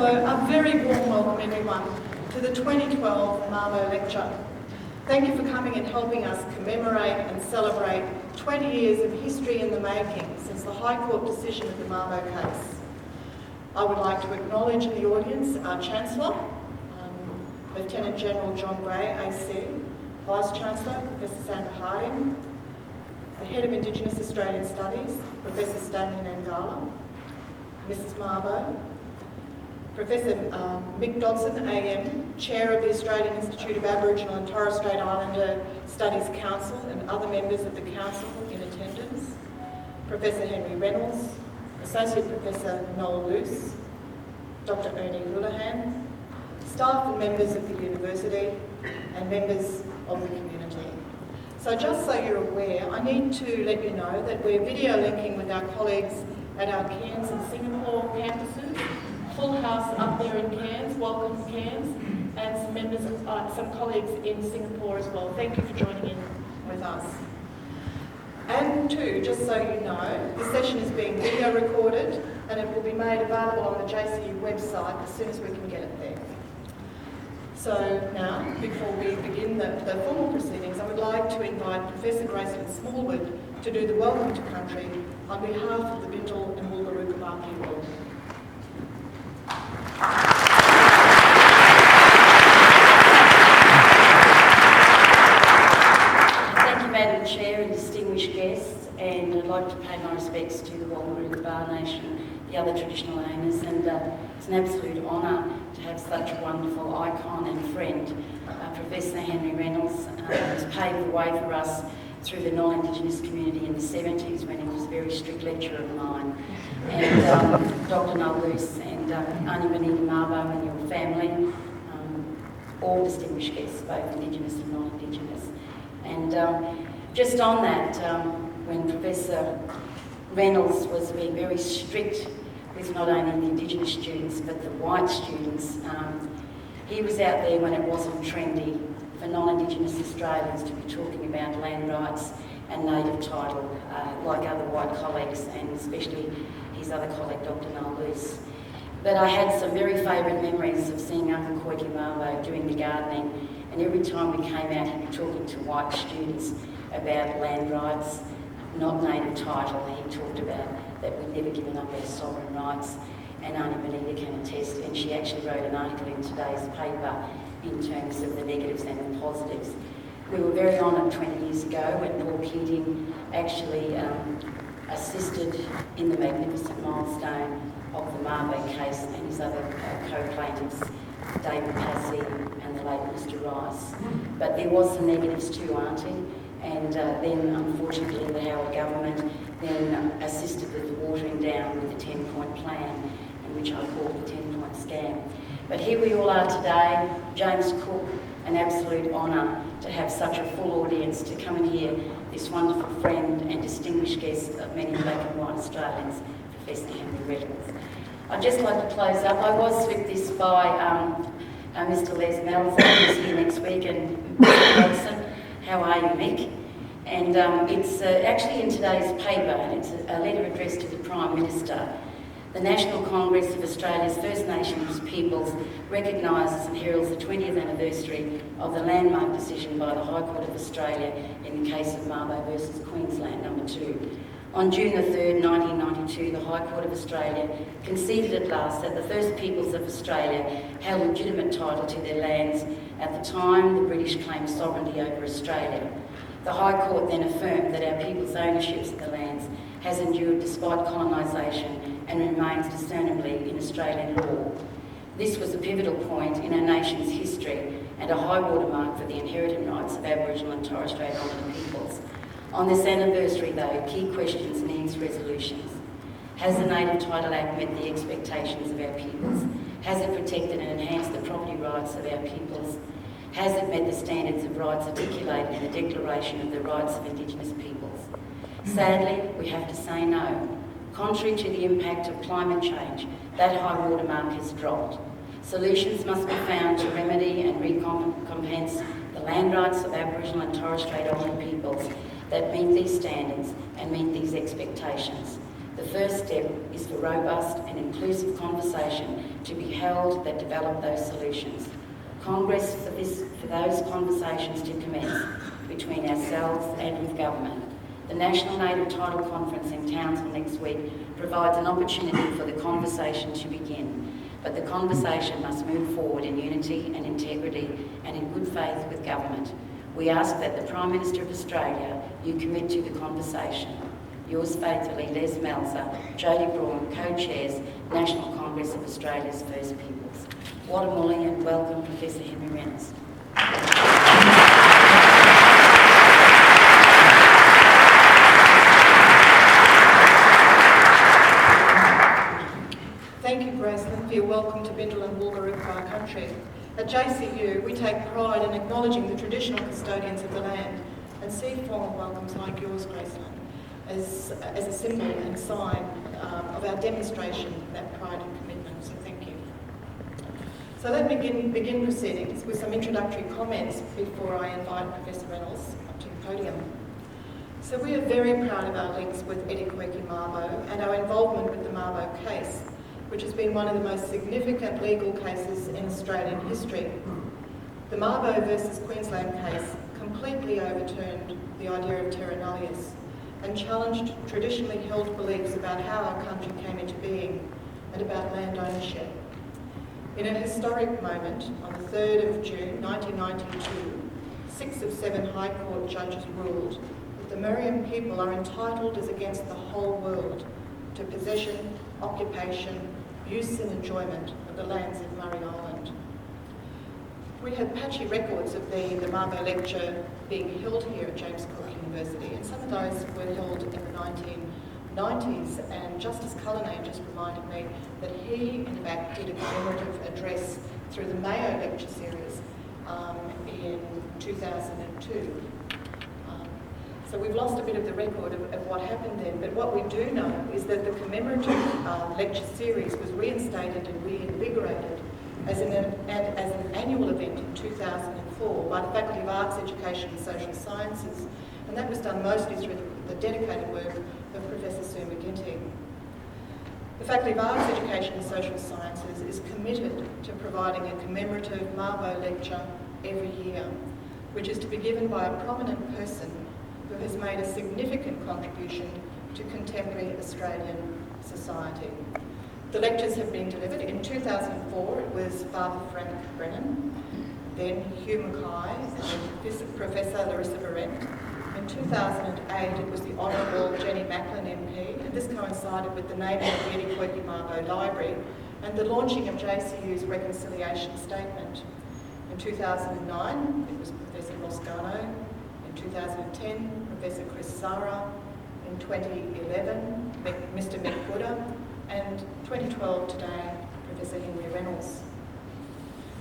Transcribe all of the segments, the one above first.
So a very warm welcome everyone to the 2012 Mabo Lecture. Thank you for coming and helping us commemorate and celebrate 20 years of history in the making since the High Court decision of the Mabo case. I would like to acknowledge in the audience our Chancellor, Lieutenant General John Gray, AC, Vice-Chancellor, Professor Sandra Harding, the Head of Indigenous Australian Studies, Professor Stanley Nangala, Mrs Mabo, Professor Mick Dodson, AM, Chair of the Australian Institute of Aboriginal and Torres Strait Islander Studies Council, and other members of the Council in attendance, Professor Henry Reynolds, Associate Professor Noel Luce, Dr Ernie Houlihan, staff and members of the university, and members of the community. So just so you're aware, I need to let you know that we're video linking with our colleagues at our Cairns and Singapore campuses. Full house up there in Cairns, welcome to Cairns, and some members of, some colleagues in Singapore as well. Thank you for joining in with us. And two, just so you know, the session is being video recorded and it will be made available on the JCU website as soon as we can get it there. So now, before we begin the formal proceedings, I would like to invite Professor Gracelyn Smallwood to do the Welcome to Country on behalf of the Bintal and Wulgaroo Kabaki World. Thank you, Madam Chair and distinguished guests, and I'd like to pay my respects to the Wulgaroo Kabaki Nation, the other traditional owners, and it's an absolute honour to have such a wonderful icon and friend, Professor Henry Reynolds, who's paved the way for us through the non-Indigenous community in the 70s when he was a very strict lecturer of mine, and Dr Noel Luce and Aunty Benita Mabo and your family, all distinguished guests, both Indigenous and non-Indigenous. And just on that, when Professor Reynolds was being very strict with not only the Indigenous students but the white students, he was out there when it wasn't trendy for non-Indigenous Australians to be talking about land rights and native title, like other white colleagues, and especially his other colleague, Dr Noel Luce. But I had some very favourite memories of seeing Uncle Koiki Mabo doing the gardening, and every time we came out he'd be talking to white students about land rights, not native title. He talked about that we'd never given up our sovereign rights, and Aunty Benita can attest, and she actually wrote an article in today's paper in terms of the negatives and the positives. We were very honoured 20 years ago when Paul Keating actually assisted in the magnificent milestone of the Mabo case and his other co-plaintiffs, David Passy and the late Mr Rice. But there was some negatives too, Auntie, and then unfortunately the Howard government then assisted with the watering down with the 10-point plan, in which I called the 10-point scam. But here we all are today, James Cook, an absolute honour to have such a full audience to come and hear this wonderful friend and distinguished guest of many black and white Australians, Professor Henry Reynolds. I'd just like to close up. I was slipped this by Mr Les Melzer, who's here next week, and Mr Watson. How are you, Mick? And it's actually in today's paper, and it's a letter addressed to the Prime Minister. The National Congress of Australia's First Nations peoples recognises and heralds the 20th anniversary of the landmark decision by the High Court of Australia in the case of Mabo versus Queensland No. 2. On June the 3rd, 1992, the High Court of Australia conceded at last that the First Peoples of Australia held legitimate title to their lands at the time the British claimed sovereignty over Australia. The High Court then affirmed that our people's ownerships of the lands has endured despite colonisation and remains discernibly in Australian law. This was a pivotal point in our nation's history and a high watermark for the inherent rights of Aboriginal and Torres Strait Islander peoples. On this anniversary, though, key questions need resolutions. Has the Native Title Act met the expectations of our peoples? Has it protected and enhanced the property rights of our peoples? Has it met the standards of rights articulated in the Declaration of the Rights of Indigenous Peoples? Sadly, we have to say no. Contrary to the impact of climate change, that high watermark has dropped. Solutions must be found to remedy and recompense the land rights of Aboriginal and Torres Strait Islander peoples that meet these standards and meet these expectations. The first step is for robust and inclusive conversation to be held that develop those solutions. Congress for those conversations to commence between ourselves and with government. The National Native Title Conference in Townsville next week provides an opportunity for the conversation to begin, but the conversation must move forward in unity and integrity and in good faith with government. We ask that the Prime Minister of Australia, you commit to the conversation. Yours faithfully, Les Melzer, Jodie Braun, co-chairs National Congress of Australia's First Peoples. Wadamuli and welcome Professor Henry Reynolds. Thank you, Graceland, for your welcome to Bindal and Wallaroo country. At JCU, we take pride in acknowledging the traditional custodians of the land and see formal welcomes like yours, Graceland, as a symbol and sign of our demonstration of that pride and commitment. So thank you. So let me begin proceedings with some introductory comments before I invite Professor Reynolds up to the podium. So we are very proud of our links with Eddie Koiki Mabo and our involvement with the Mabo case, which has been one of the most significant legal cases in Australian history. The Mabo versus Queensland case completely overturned the idea of terra nullius and challenged traditionally held beliefs about how our country came into being and about land ownership. In a historic moment, on the 3rd of June 1992, 6 of 7 High Court judges ruled that the Murrian people are entitled as against the whole world to possession, occupation, use and enjoyment of the lands of Murray Island. We have patchy records of the Mabo Lecture being held here at James Cook University, and some of those were held in the 1990s, and Justice Cullinane just reminded me that he, in fact, did a commemorative address through the Mayo Lecture series in 2002. So we've lost a bit of the record of what happened then, but what we do know is that the commemorative lecture series was reinstated and reinvigorated as an annual event in 2004 by the Faculty of Arts, Education and Social Sciences, and that was done mostly through the dedicated work of Professor Sue McGinty. The Faculty of Arts, Education and Social Sciences is committed to providing a commemorative Mabo lecture every year, which is to be given by a prominent person who has made a significant contribution to contemporary Australian society. The lectures have been delivered. In 2004 it was Father Frank Brennan, then Hugh Mackay and Professor Larissa Berendt. In 2008 it was the Honourable Jenny Macklin MP, and this coincided with the naming of the Eddie Koiki Mabo Library and the launching of JCU's reconciliation statement. In 2009 it was Professor Moscano. In 2010, Professor Chris Sara. In 2011, Mr. Mick Gooder. And 2012 today, Professor Henry Reynolds.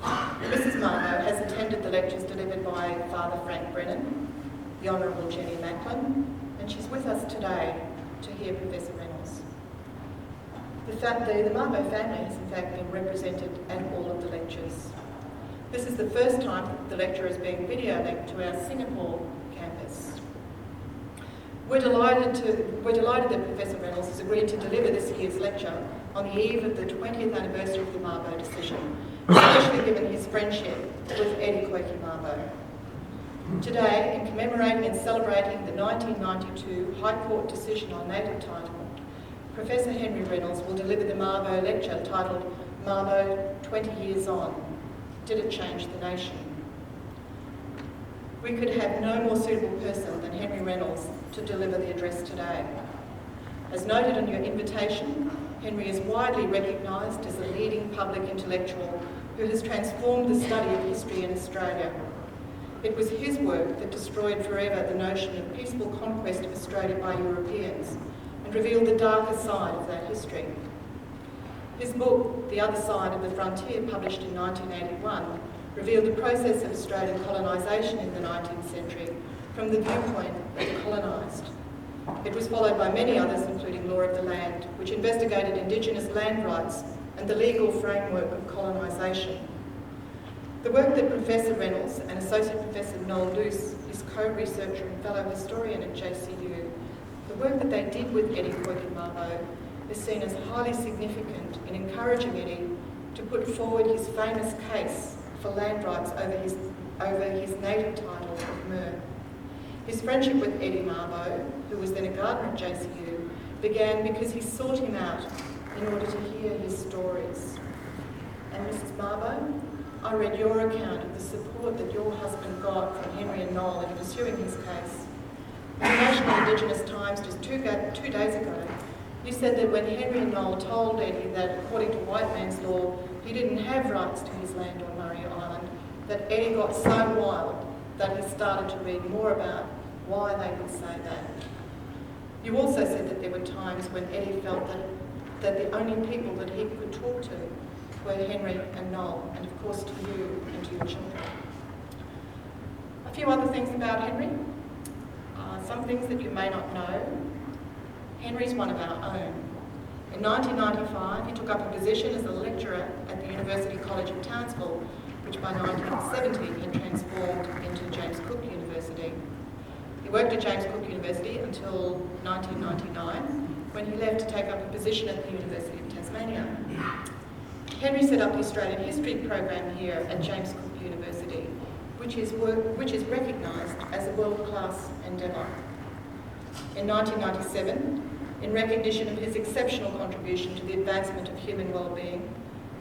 Mrs. Mabo has attended the lectures delivered by Father Frank Brennan, the Honourable Jenny Macklin, and she's with us today to hear Professor Reynolds. The Mabo family has in fact been represented at all of the lectures. This is the first time the lecture is being video linked to our Singapore campus. We're delighted that Professor Reynolds has agreed to deliver this year's lecture on the eve of the 20th anniversary of the Mabo Decision, especially given his friendship with Eddie Koiki Mabo. Today, in commemorating and celebrating the 1992 High Court decision on native title, Professor Henry Reynolds will deliver the Mabo lecture titled Mabo 20 Years On. Did it change the nation? We could have no more suitable person than Henry Reynolds to deliver the address today. As noted on your invitation, Henry is widely recognised as a leading public intellectual who has transformed the study of history in Australia. It was his work that destroyed forever the notion of peaceful conquest of Australia by Europeans and revealed the darker side of that history. His book, The Other Side of the Frontier, published in 1981, revealed the process of Australian colonisation in the 19th century from the viewpoint of the colonised. It was followed by many others, including Law of the Land, which investigated Indigenous land rights and the legal framework of colonisation. The work that Professor Reynolds and Associate Professor Noel Luce, his co-researcher and fellow historian at JCU, the work that they did with Eddie Koiki Mabo is seen as highly significant in encouraging Eddie to put forward his famous case for land rights over his native title of Mer. His friendship with Eddie Mabo, who was then a gardener at JCU, began because he sought him out in order to hear his stories. And Mrs. Mabo, I read your account of the support that your husband got from Henry and Noel in pursuing his case. In the National Indigenous Times just 2 days ago, you said that when Henry and Noel told Eddie that according to white man's law, he didn't have rights to his land on Murray Island, that Eddie got so wild that he started to read more about why they would say that. You also said that there were times when Eddie felt that the only people that he could talk to were Henry and Noel, and of course to you and to your children. A few other things about Henry. Some things that you may not know. Henry's one of our own. In 1995, he took up a position as a lecturer at the University College of Townsville, which by 1970 had transformed into James Cook University. He worked at James Cook University until 1999, when he left to take up a position at the University of Tasmania. Henry set up the Australian History program here at James Cook University, which is recognised as a world-class endeavour. In 1997, in recognition of his exceptional contribution to the advancement of human well-being,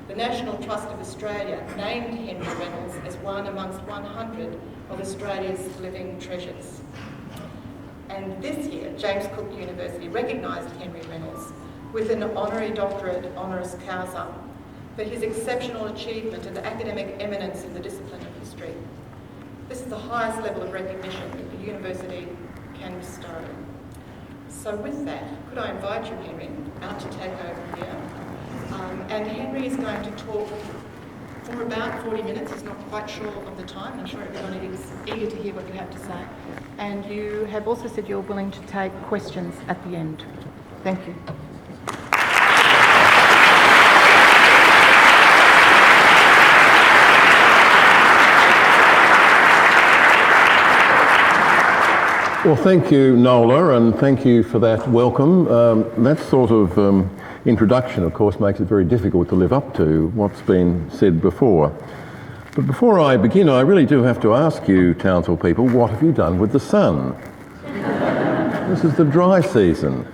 the National Trust of Australia named Henry Reynolds as one amongst 100 of Australia's living treasures. And this year, James Cook University recognised Henry Reynolds with an honorary doctorate honoris causa for his exceptional achievement and academic eminence in the discipline of history. This is the highest level of recognition that the university can bestow. So with that, could I invite you, Henry, out to take over here? And Henry is going to talk for about 40 minutes. He's not quite sure of the time. I'm sure everybody is eager to hear what you have to say. And you have also said you're willing to take questions at the end. Thank you. Well, thank you, Nola, and thank you for that welcome. That sort of introduction, of course, makes it very difficult to live up to what's been said before. But before I begin, I really do have to ask you, Townsville people, what have you done with the sun? This is the dry season.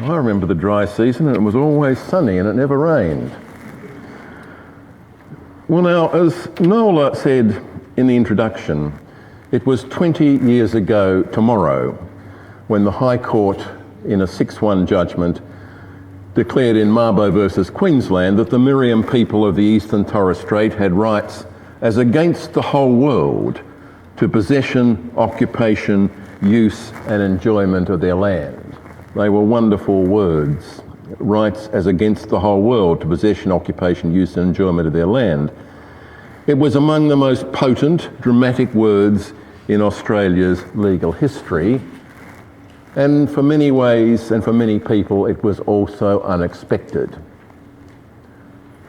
I remember the dry season, and it was always sunny and it never rained. Well, now, as Nola said in the introduction, it was 20 years ago tomorrow when the High Court, in a 6-1 judgment, declared in Mabo versus Queensland that the Miriam people of the Eastern Torres Strait had rights as against the whole world to possession, occupation, use and enjoyment of their land. They were wonderful words. Rights as against the whole world to possession, occupation, use and enjoyment of their land. It was among the most potent, dramatic words in Australia's legal history, and for many ways and for many people it was also unexpected.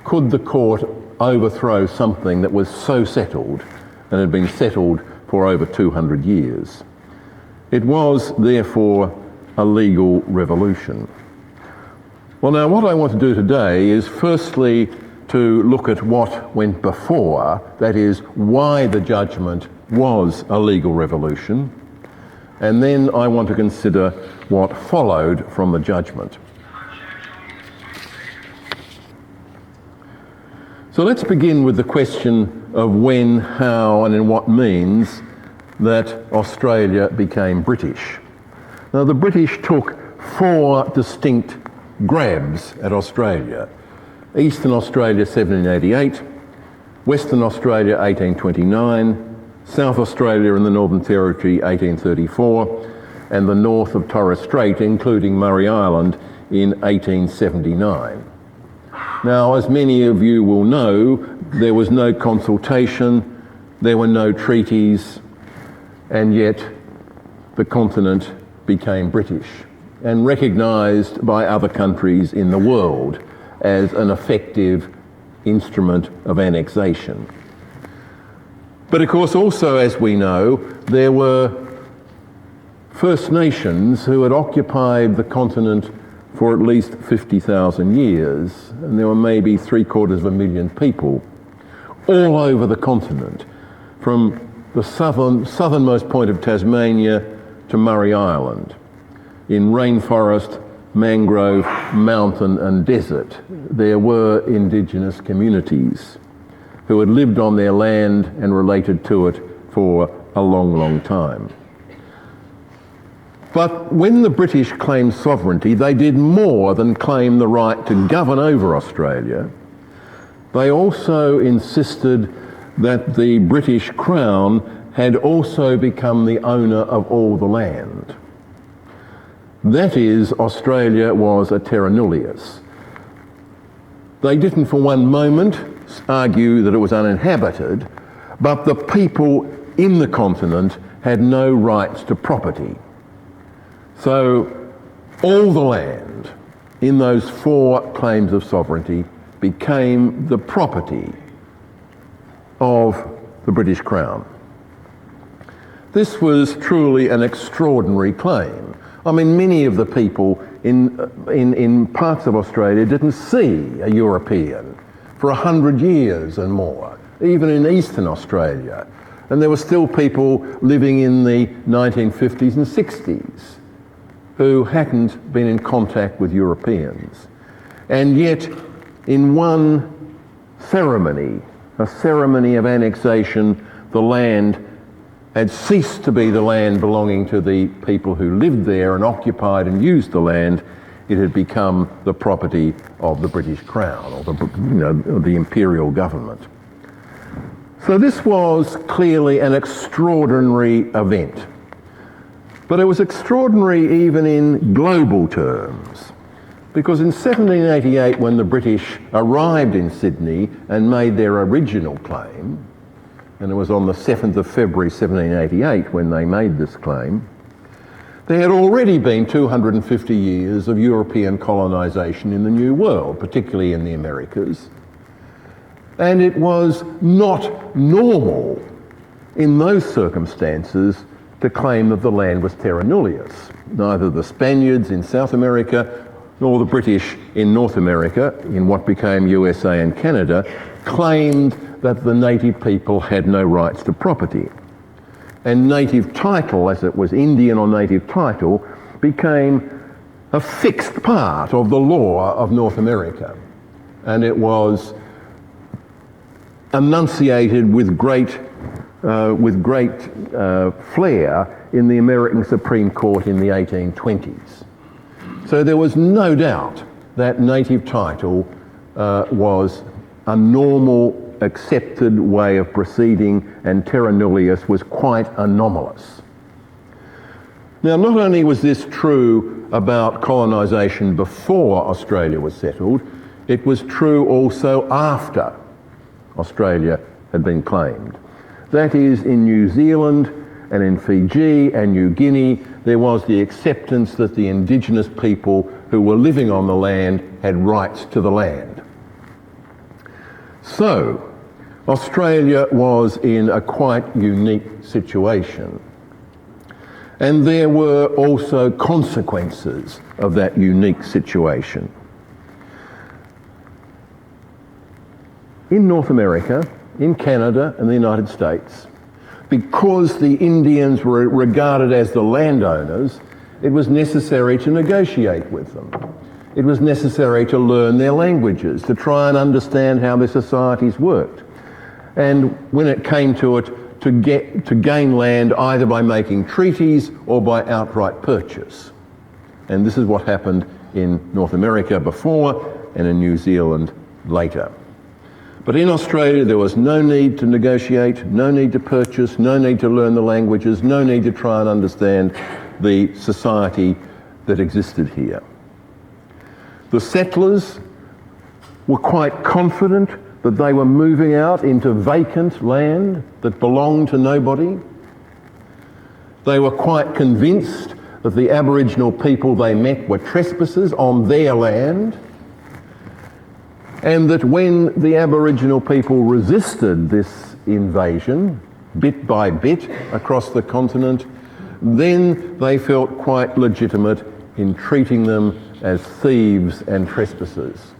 Could the court overthrow something that was so settled and had been settled for over 200 years? It was, therefore, a legal revolution. Well, now what I want to do today is firstly to look at what went before, that is, why the judgment was a legal revolution, and then I want to consider what followed from the judgment. So let's begin with the question of when, how, and in what means that Australia became British. Now, the British took 4 distinct grabs at Australia. Eastern Australia 1788, Western Australia 1829, South Australia and the Northern Territory 1834, and the north of Torres Strait, including Murray Island, in 1879. Now, as many of you will know, there was no consultation, there were no treaties, and yet the continent became British and recognised by other countries in the world as an effective instrument of annexation. But of course also, as we know, there were First Nations who had occupied the continent for at least 50,000 years, and there were maybe 750,000 people all over the continent, from the southernmost point of Tasmania to Murray Island, in rainforest, mangrove, mountain and desert. There were indigenous communities who had lived on their land and related to it for a long, long time. But when the British claimed sovereignty, they did more than claim the right to govern over Australia. They also insisted that the British Crown had also become the owner of all the land. That is, Australia was a terra nullius. They didn't for one moment argue that it was uninhabited, but the people in the continent had no rights to property. So all the land in those 4 claims of sovereignty became the property of the British Crown. This was truly an extraordinary claim. I mean, many of the people in parts of Australia didn't see a European for 100 years and more, even in eastern Australia. And there were still people living in the 1950s and 60s who hadn't been in contact with Europeans. And yet, in one ceremony, a ceremony of annexation, the land had ceased to be the land belonging to the people who lived there and occupied and used the land. It had become the property of the British Crown, or the imperial government. So this was clearly an extraordinary event. But it was extraordinary even in global terms, because in 1788, when the British arrived in Sydney and made their original claim, and it was on the 7th of February 1788 when they made this claim, there had already been 250 years of European colonisation in the New World, particularly in the Americas. And it was not normal in those circumstances to claim that the land was terra nullius. Neither the Spaniards in South America nor the British in North America, in what became USA and Canada, claimed that the native people had no rights to property. And native title, as it was Indian or native title, became a fixed part of the law of North America. And it was enunciated with great flair in the American Supreme Court in the 1820s. So there was no doubt that native title was a normal, accepted way of proceeding, and terra nullius was quite anomalous. Now, not only was this true about colonisation before Australia was settled, it was true also after Australia had been claimed. That is, in New Zealand and in Fiji and New Guinea, there was the acceptance that the indigenous people who were living on the land had rights to the land. So, Australia was in a quite unique situation. And there were also consequences of that unique situation. In North America, in Canada and the United States, because the Indians were regarded as the landowners, it was necessary to negotiate with them. It was necessary to learn their languages, to try and understand how their societies worked. And when it came to it, to gain land either by making treaties or by outright purchase. And this is what happened in North America before and in New Zealand later. But in Australia, there was no need to negotiate, no need to purchase, no need to learn the languages, no need to try and understand the society that existed here. The settlers were quite confident that they were moving out into vacant land that belonged to nobody. They were quite convinced that the Aboriginal people they met were trespassers on their land, and that when the Aboriginal people resisted this invasion, bit by bit across the continent, then they felt quite legitimate in treating them as thieves and trespassers,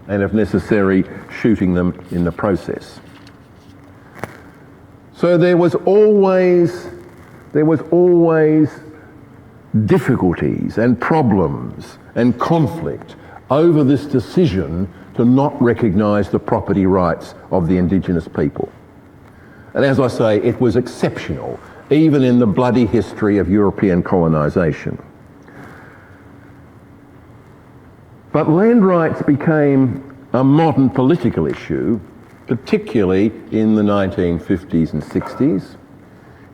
and if necessary, shooting them in the process. So there was always difficulties and problems and conflict over this decision to not recognise the property rights of the Indigenous people. And as I say, it was exceptional, even in the bloody history of European colonisation. But land rights became a modern political issue, particularly in the 1950s and 60s.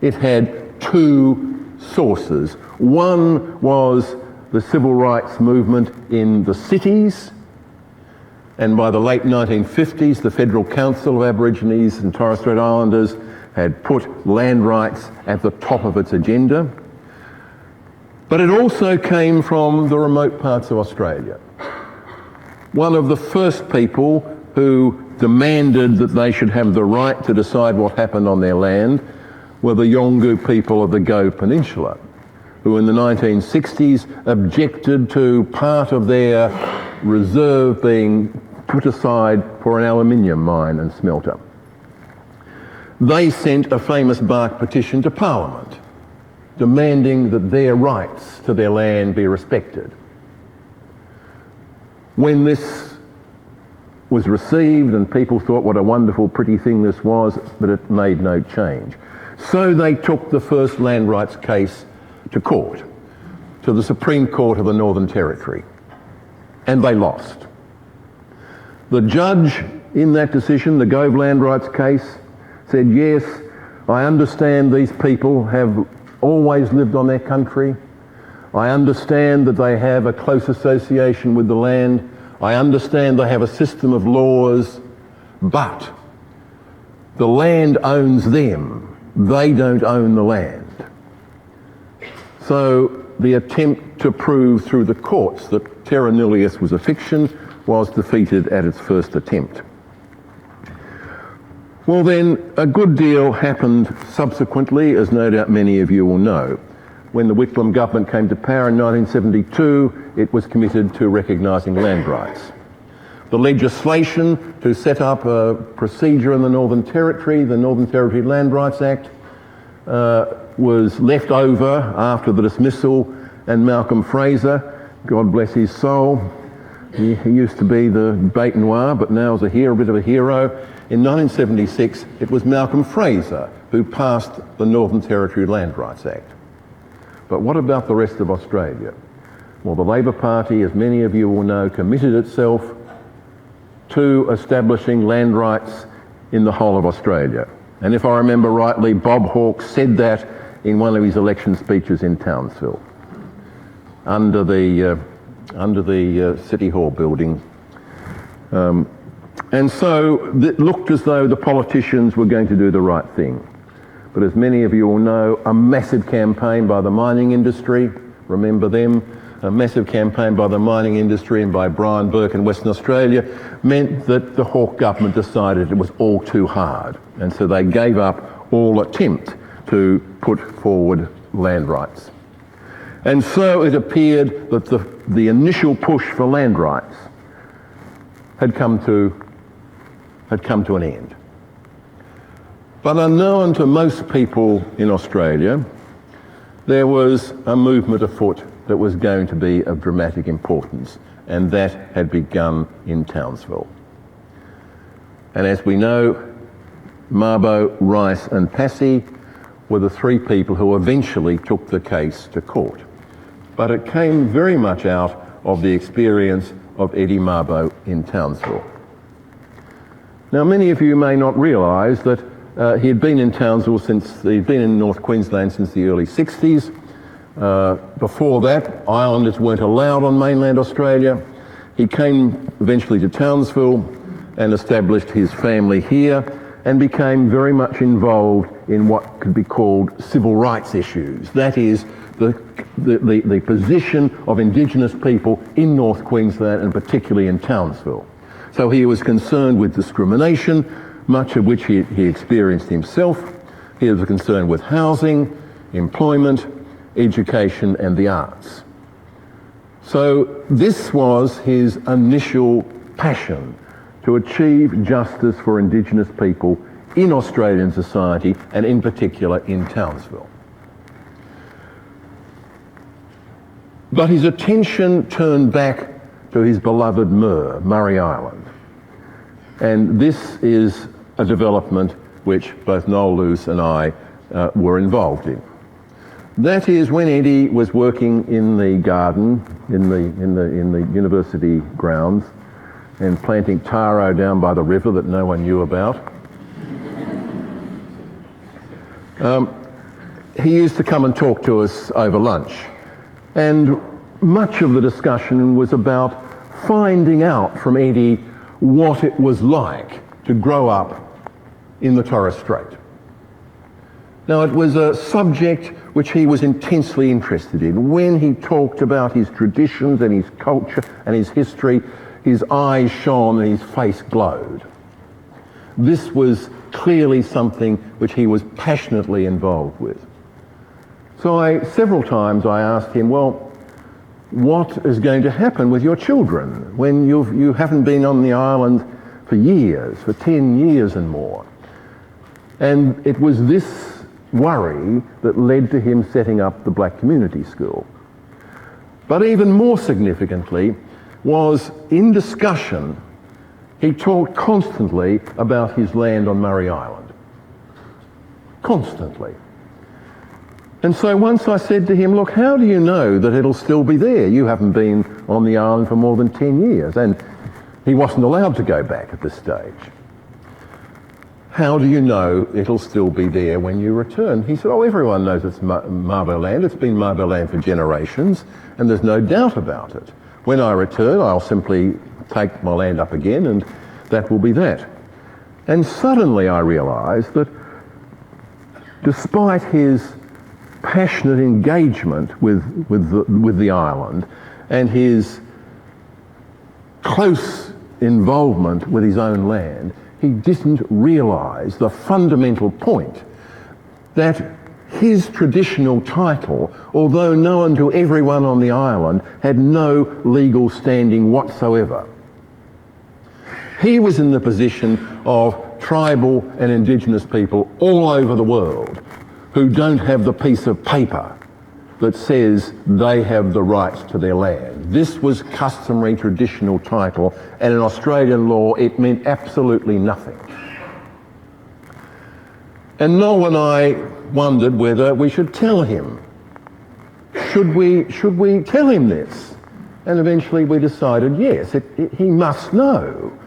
It had two sources. One was the civil rights movement in the cities, and by the late 1950s, the Federal Council of Aborigines and Torres Strait Islanders had put land rights at the top of its agenda. But it also came from the remote parts of Australia. One of the first people who demanded that they should have the right to decide what happened on their land were the Yolngu people of the Go Peninsula, who in the 1960s objected to part of their reserve being put aside for an aluminium mine and smelter. They sent a famous bark petition to Parliament, demanding that their rights to their land be respected. When this was received and people thought what a wonderful, pretty thing this was, but it made no change. So they took the first land rights case to court, to the Supreme Court of the Northern Territory, and they lost. The judge in that decision, the Gove land rights case, said, yes, I understand these people have always lived on their country. I understand that they have a close association with the land. I understand they have a system of laws, but the land owns them. They don't own the land. So the attempt to prove through the courts that terra nullius was a fiction was defeated at its first attempt. Well then, a good deal happened subsequently, as no doubt many of you will know. When the Whitlam government came to power in 1972, it was committed to recognising land rights. The legislation to set up a procedure in the Northern Territory, the Northern Territory Land Rights Act, was left over after the dismissal, and Malcolm Fraser, God bless his soul, he used to be the bête noire, but now is a bit of a hero. In 1976, it was Malcolm Fraser who passed the Northern Territory Land Rights Act. But what about the rest of Australia? Well, the Labor Party, as many of you will know, committed itself to establishing land rights in the whole of Australia. And if I remember rightly, Bob Hawke said that in one of his election speeches in Townsville, under the City Hall building. And so it looked as though the politicians were going to do the right thing. But as many of you will know, a massive campaign by the mining industry, remember them? A massive campaign by the mining industry and by Brian Burke in Western Australia meant that the Hawke government decided it was all too hard. And so they gave up all attempt to put forward land rights. And so it appeared that the initial push for land rights had come to an end. But unknown to most people in Australia, there was a movement afoot that was going to be of dramatic importance, and that had begun in Townsville. And as we know, Mabo, Rice and Passy were the three people who eventually took the case to court. But it came very much out of the experience of Eddie Mabo in Townsville. Now, many of you may not realise that he had been in Townsville he'd been in North Queensland since the early 60s. Before that, islanders weren't allowed on mainland Australia. He came eventually to Townsville and established his family here and became very much involved in what could be called civil rights issues. That is, the position of Indigenous people in North Queensland and particularly in Townsville. So he was concerned with discrimination, much of which he experienced himself. He was concerned with housing, employment, education and the arts. So this was his initial passion, to achieve justice for Indigenous people in Australian society and in particular in Townsville. But his attention turned back to his beloved Murray Island. And this is a development which both Noel Luce and I were involved in. That is when Eddie was working in the garden in the university grounds and planting taro down by the river that no one knew about. He used to come and talk to us over lunch, and much of the discussion was about finding out from Eddie what it was like to grow up in the Torres Strait. Now, it was a subject which he was intensely interested in. When he talked about his traditions and his culture and his history, his eyes shone and his face glowed. This was clearly something which he was passionately involved with. So several times I asked him, well, what is going to happen with your children when you haven't been on the island for years, for 10 years and more? And it was this worry that led to him setting up the Black Community School. But even more significantly was, in discussion, he talked constantly about his land on Murray Island. Constantly. And so once I said to him, look, how do you know that it'll still be there? You haven't been on the island for more than 10 years. And he wasn't allowed to go back at this stage. How do you know it'll still be there when you return? He said, oh, everyone knows it's Mabo land. It's been Mabo land for generations, and there's no doubt about it. When I return, I'll simply take my land up again, and that will be that. And suddenly I realised that despite his passionate engagement with the island and his close involvement with his own land, he didn't realise the fundamental point that his traditional title, although known to everyone on the island, had no legal standing whatsoever. He was in the position of tribal and Indigenous people all over the world who don't have the piece of paper that says they have the rights to their land. This was customary traditional title, and in Australian law it meant absolutely nothing. And Noel and I wondered whether we should tell him. Should we tell him this? And eventually we decided, yes, he must know.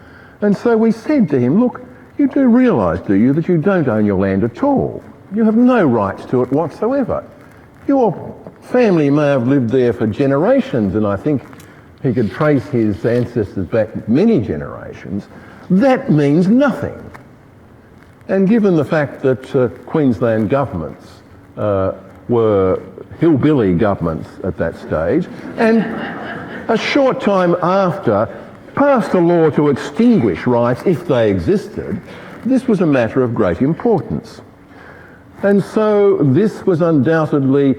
And so we said to him, look, you do realise, do you, that you don't own your land at all? You have no rights to it whatsoever. Your family may have lived there for generations, and I think he could trace his ancestors back many generations. That means nothing. And given the fact that Queensland governments were hillbilly governments at that stage, and a short time after passed a law to extinguish rights if they existed, this was a matter of great importance. And so this was undoubtedly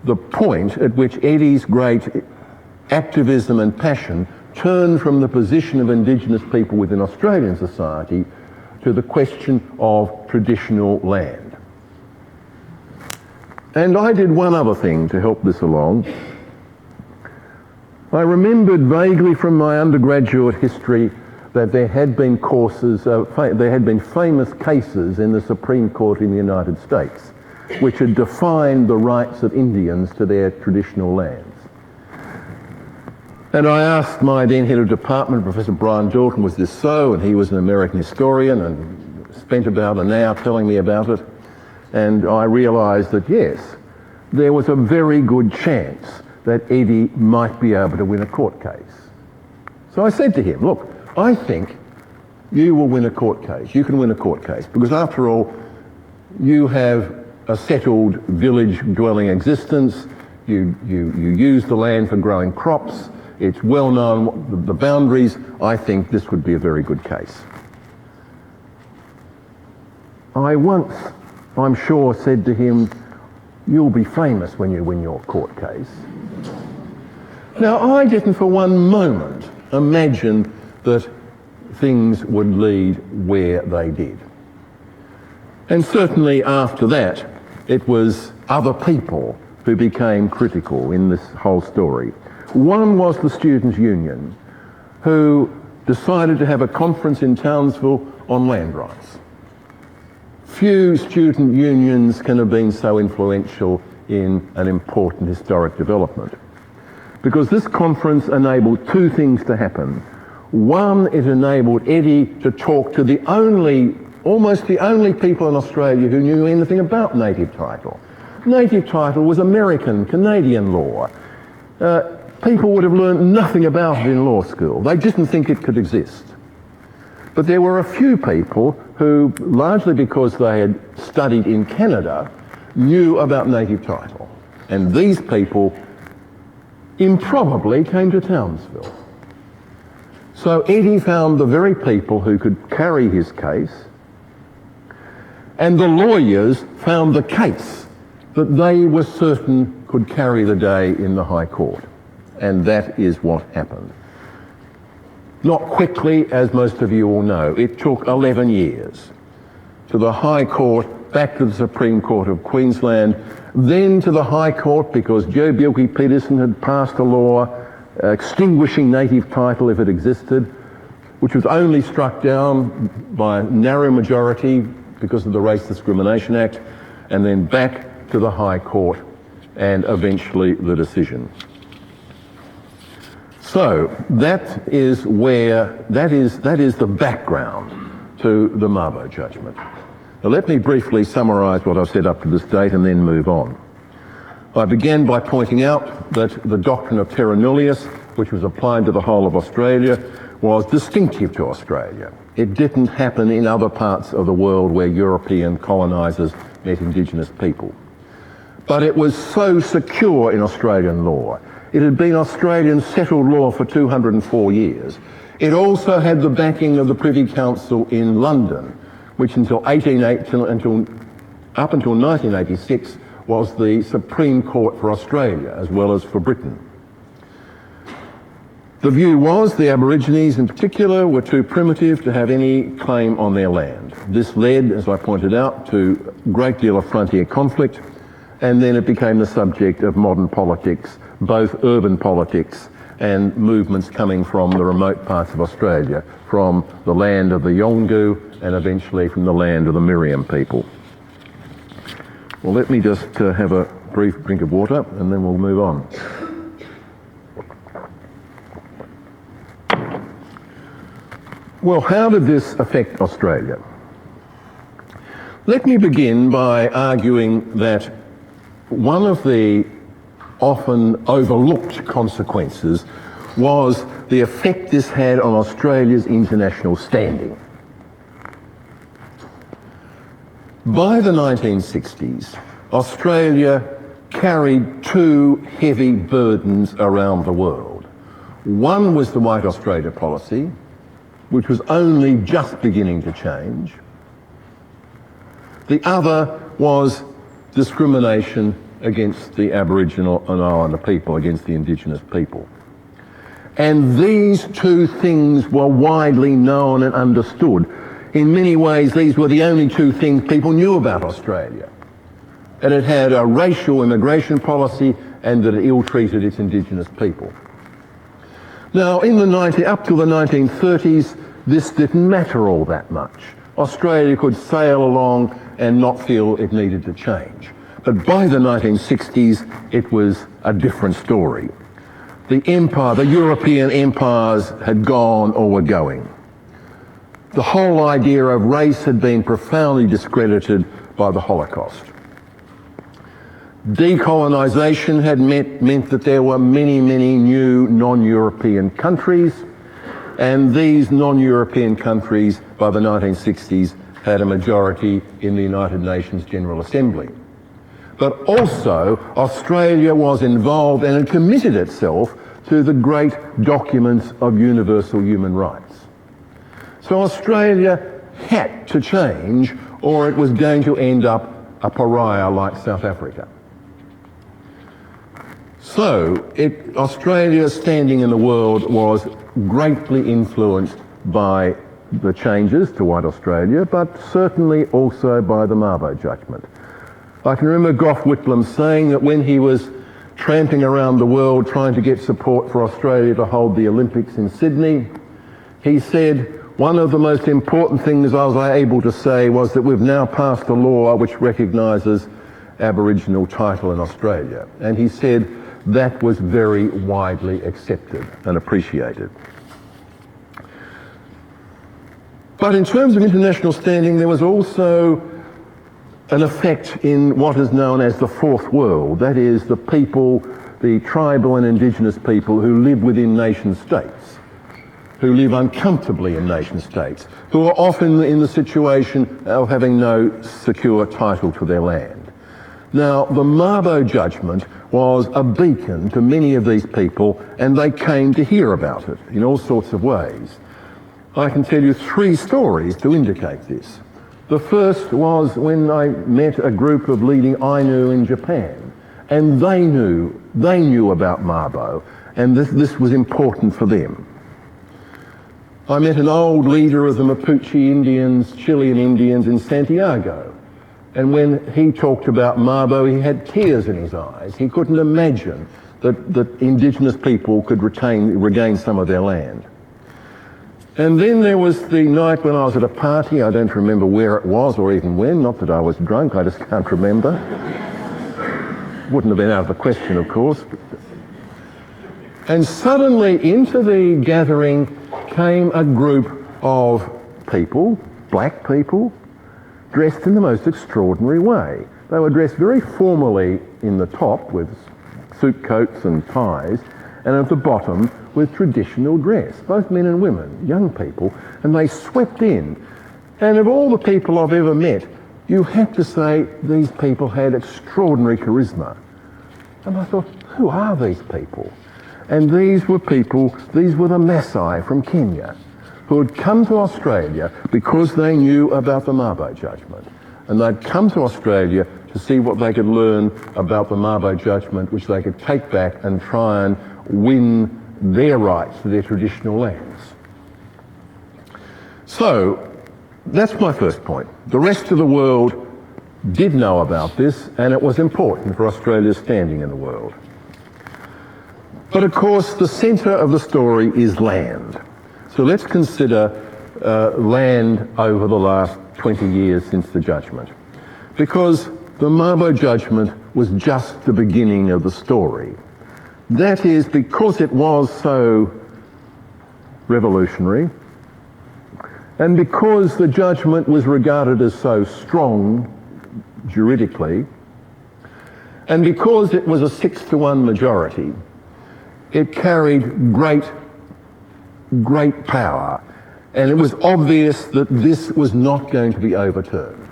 the point at which Eddie's great activism and passion turned from the position of Indigenous people within Australian society to the question of traditional land. And I did one other thing to help this along. I remembered vaguely from my undergraduate history that there had been there had been famous cases in the Supreme Court in the United States which had defined the rights of Indians to their traditional lands. And I asked my then head of department, Professor Brian Dalton, was this so? And he was an American historian and spent about an hour telling me about it. And I realised that yes, there was a very good chance that Eddie might be able to win a court case. So I said to him, look, I think you will win a court case. You can win a court case because after all, you have a settled village dwelling existence. You use the land for growing crops. It's well known what the boundaries. I think this would be a very good case. I once, I'm sure, said to him, you'll be famous when you win your court case. Now, I didn't for one moment imagine that things would lead where they did. And certainly after that, it was other people who became critical in this whole story. One was the Students' Union, who decided to have a conference in Townsville on land rights. Few student unions can have been so influential in an important historic development, because this conference enabled two things to happen. One, it enabled Eddie to talk to almost the only people in Australia who knew anything about native title. Native title was American, Canadian law. People would have learned nothing about it in law school. They didn't think it could exist. But there were a few people who, largely because they had studied in Canada, knew about native title. And these people improbably came to Townsville. So Eddie found the very people who could carry his case, and the lawyers found the case that they were certain could carry the day in the High Court. And that is what happened. Not quickly, as most of you all know. It took 11 years. To the High Court, back to the Supreme Court of Queensland, then to the High Court because Joe Bjelke-Petersen had passed a law extinguishing native title if it existed, which was only struck down by a narrow majority because of the Race Discrimination Act, and then back to the High Court and eventually the decision. So that is the background to the Mabo judgment. Now let me briefly summarise what I've said up to this date and then move on. I began by pointing out that the doctrine of terra nullius, which was applied to the whole of Australia, was distinctive to Australia. It didn't happen in other parts of the world where European colonisers met Indigenous people. But it was so secure in Australian law. It had been Australian settled law for 204 years. It also had the backing of the Privy Council in London, which up until 1986 was the Supreme Court for Australia as well as for Britain. The view was the Aborigines in particular were too primitive to have any claim on their land. This led, as I pointed out, to a great deal of frontier conflict, and then it became the subject of modern politics, both urban politics and movements coming from the remote parts of Australia, from the land of the Yolngu and eventually from the land of the Miriam people. Well, let me just have a brief drink of water and then we'll move on. Well, how did this affect Australia? Let me begin by arguing that one of the often overlooked consequences was the effect this had on Australia's international standing. By the 1960s, Australia carried two heavy burdens around the world. One was the White Australia policy, which was only just beginning to change. The other was discrimination against the Aboriginal and Islander people, against the Indigenous people. And these two things were widely known and understood. In many ways, these were the only two things people knew about Australia. And it had a racial immigration policy and that it ill-treated its Indigenous people. Now, up till the 1930s, this didn't matter all that much. Australia could sail along and not feel it needed to change. But by the 1960s, it was a different story. The European empires had gone or were going. The whole idea of race had been profoundly discredited by the Holocaust. Decolonisation had meant that there were many, many new non-European countries, and these non-European countries by the 1960s had a majority in the United Nations General Assembly. But also Australia was involved and had committed itself to the great documents of universal human rights. So Australia had to change or it was going to end up a pariah like South Africa. So Australia's standing in the world was greatly influenced by the changes to white Australia, but certainly also by the Mabo judgment. I can remember Gough Whitlam saying that when he was tramping around the world trying to get support for Australia to hold the Olympics in Sydney, he said, one of the most important things I was able to say was that we've now passed a law which recognises Aboriginal title in Australia. And he said that was very widely accepted and appreciated. But in terms of international standing, there was also an effect in what is known as the Fourth World. That is, the people, the tribal and indigenous people who live within nation states, who live uncomfortably in nation states, who are often in the situation of having no secure title to their land. Now, the Mabo judgment was a beacon to many of these people, and they came to hear about it in all sorts of ways. I can tell you 3 stories to indicate this. The first was when I met a group of leading Ainu in Japan, and they knew about Mabo, and this was important for them. I met an old leader of the Mapuche Indians, Chilean Indians in Santiago, and when he talked about Mabo, he had tears in his eyes. He couldn't imagine that indigenous people could regain some of their land. And then there was the night when I was at a party. I don't remember where it was or even when, not that I was drunk, I just can't remember. Wouldn't have been out of the question, of course. And suddenly into the gathering came a group of people, black people, dressed in the most extraordinary way. They were dressed very formally in the top with suit coats and ties, and at the bottom with traditional dress, both men and women, young people, and they swept in. And of all the people I've ever met, you have to say these people had extraordinary charisma. And I thought, who are these people? And these were the Maasai from Kenya, who had come to Australia because they knew about the Mabo judgment. And they'd come to Australia to see what they could learn about the Mabo judgment, which they could take back and try and win their rights to their traditional lands. So that's my first point. The rest of the world did know about this, and it was important for Australia's standing in the world. But of course, the centre of the story is land. So let's consider land over the last 20 years since the judgment. Because the Mabo judgment was just the beginning of the story. That is, because it was so revolutionary, and because the judgment was regarded as so strong juridically, and because it was a 6-to-1 majority, it carried great power, and it was obvious that this was not going to be overturned.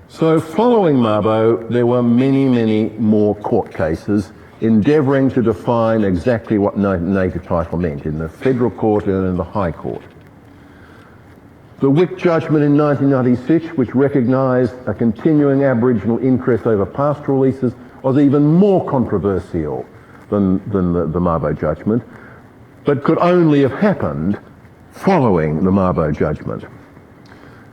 So following Mabo, there were many more court cases endeavouring to define exactly what native title meant in the Federal Court and in the High Court. The Wick judgment in 1996, which recognised a continuing Aboriginal interest over pastoral leases, was even more controversial than the Mabo judgment, but could only have happened following the Mabo judgment.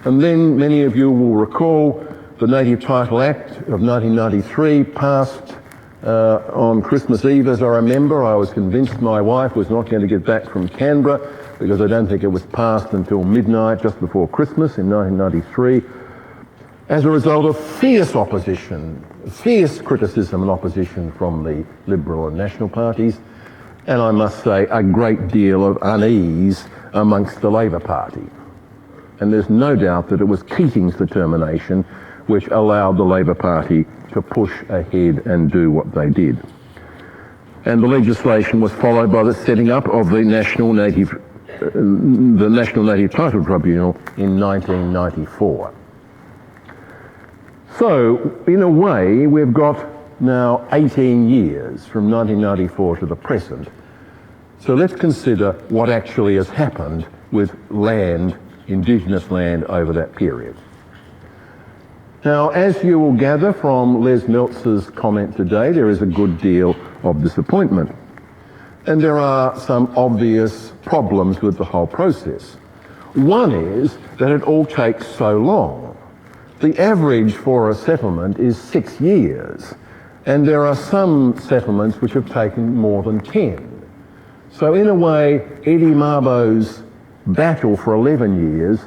And then many of you will recall the Native Title Act of 1993 passed on Christmas Eve, as I remember. I was convinced my wife was not going to get back from Canberra because I don't think it was passed until midnight just before Christmas in 1993, as a result of fierce opposition, fierce criticism and opposition from the Liberal and National parties, and I must say a great deal of unease amongst the Labor Party. And there's no doubt that it was Keating's determination which allowed the Labor Party to push ahead and do what they did. And the legislation was followed by the setting up of the National Native Title Tribunal in 1994. So, in a way, we've got now 18 years from 1994 to the present. So let's consider what actually has happened with land, Indigenous land, over that period. Now, as you will gather from Les Meltzer's comment today, there is a good deal of disappointment. And there are some obvious problems with the whole process. One is that it all takes so long. The average for a settlement is 6 years, and there are some settlements which have taken more than 10. So in a way, Eddie Mabo's battle for 11 years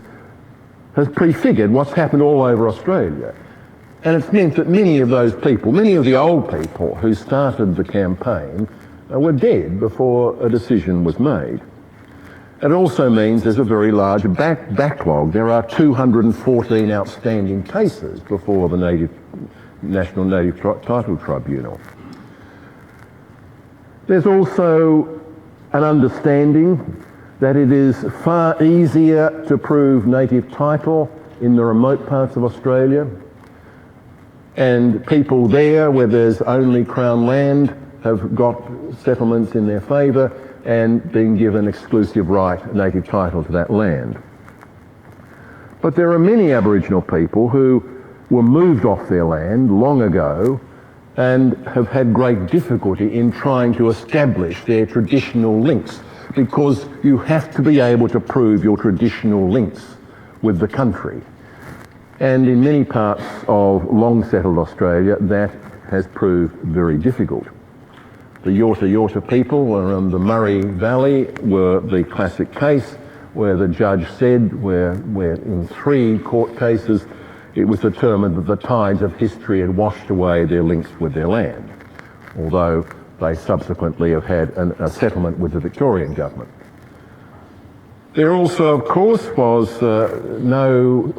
has prefigured what's happened all over Australia. And it's meant that many of those people, many of the old people who started the campaign, were dead before a decision was made. It also means there's a very large backlog. There are 214 outstanding cases before the National Native Title Tribunal. There's also an understanding that it is far easier to prove native title in the remote parts of Australia, and people there where there's only Crown land have got settlements in their favour and been given exclusive right, native title to that land. But there are many Aboriginal people who were moved off their land long ago and have had great difficulty in trying to establish their traditional links, because you have to be able to prove your traditional links with the country. And in many parts of long-settled Australia, that has proved very difficult. The Yorta people around the Murray Valley were the classic case where the judge said, where in 3 court cases, it was determined that the tides of history had washed away their links with their land, although they subsequently have had a settlement with the Victorian government. There also, of course, was no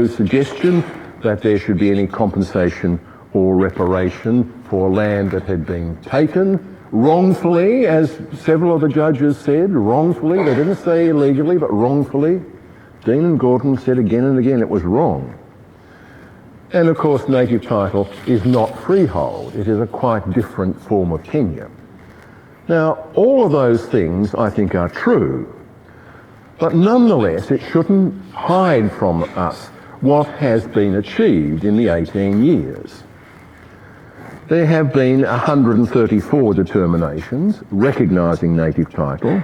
suggestion that there should be any compensation or reparation for land that had been taken wrongfully, as several of the judges said, wrongfully. They didn't say illegally, but wrongfully. Dean and Gordon said again and again it was wrong. And of course, native title is not freehold. It is a quite different form of tenure. Now, all of those things I think are true, but nonetheless, it shouldn't hide from us what has been achieved in the 18 years. There have been 134 determinations recognising native title,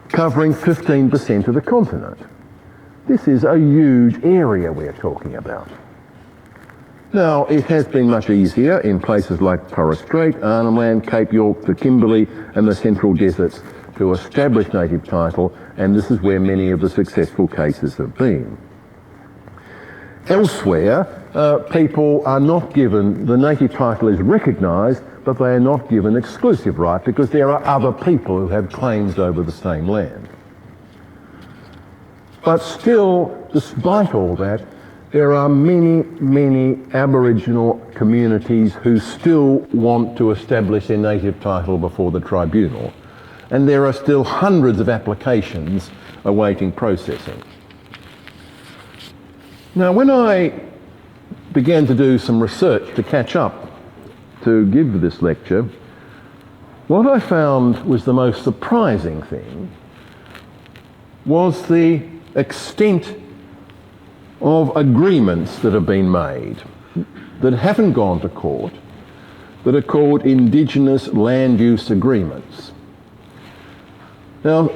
covering 15% of the continent. This is a huge area we're talking about. Now, it has been much easier in places like Torres Strait, Arnhem Land, Cape York, the Kimberley and the Central Deserts to establish native title, and this is where many of the successful cases have been. Elsewhere, people are not given, the native title is recognised, but they are not given exclusive right because there are other people who have claims over the same land. But still, despite all that, there are many, many Aboriginal communities who still want to establish their native title before the tribunal. And there are still hundreds of applications awaiting processing. Now, when I began to do some research to catch up to give this lecture, what I found was the most surprising thing was the extent of agreements that have been made that haven't gone to court, that are called Indigenous Land Use Agreements. Now,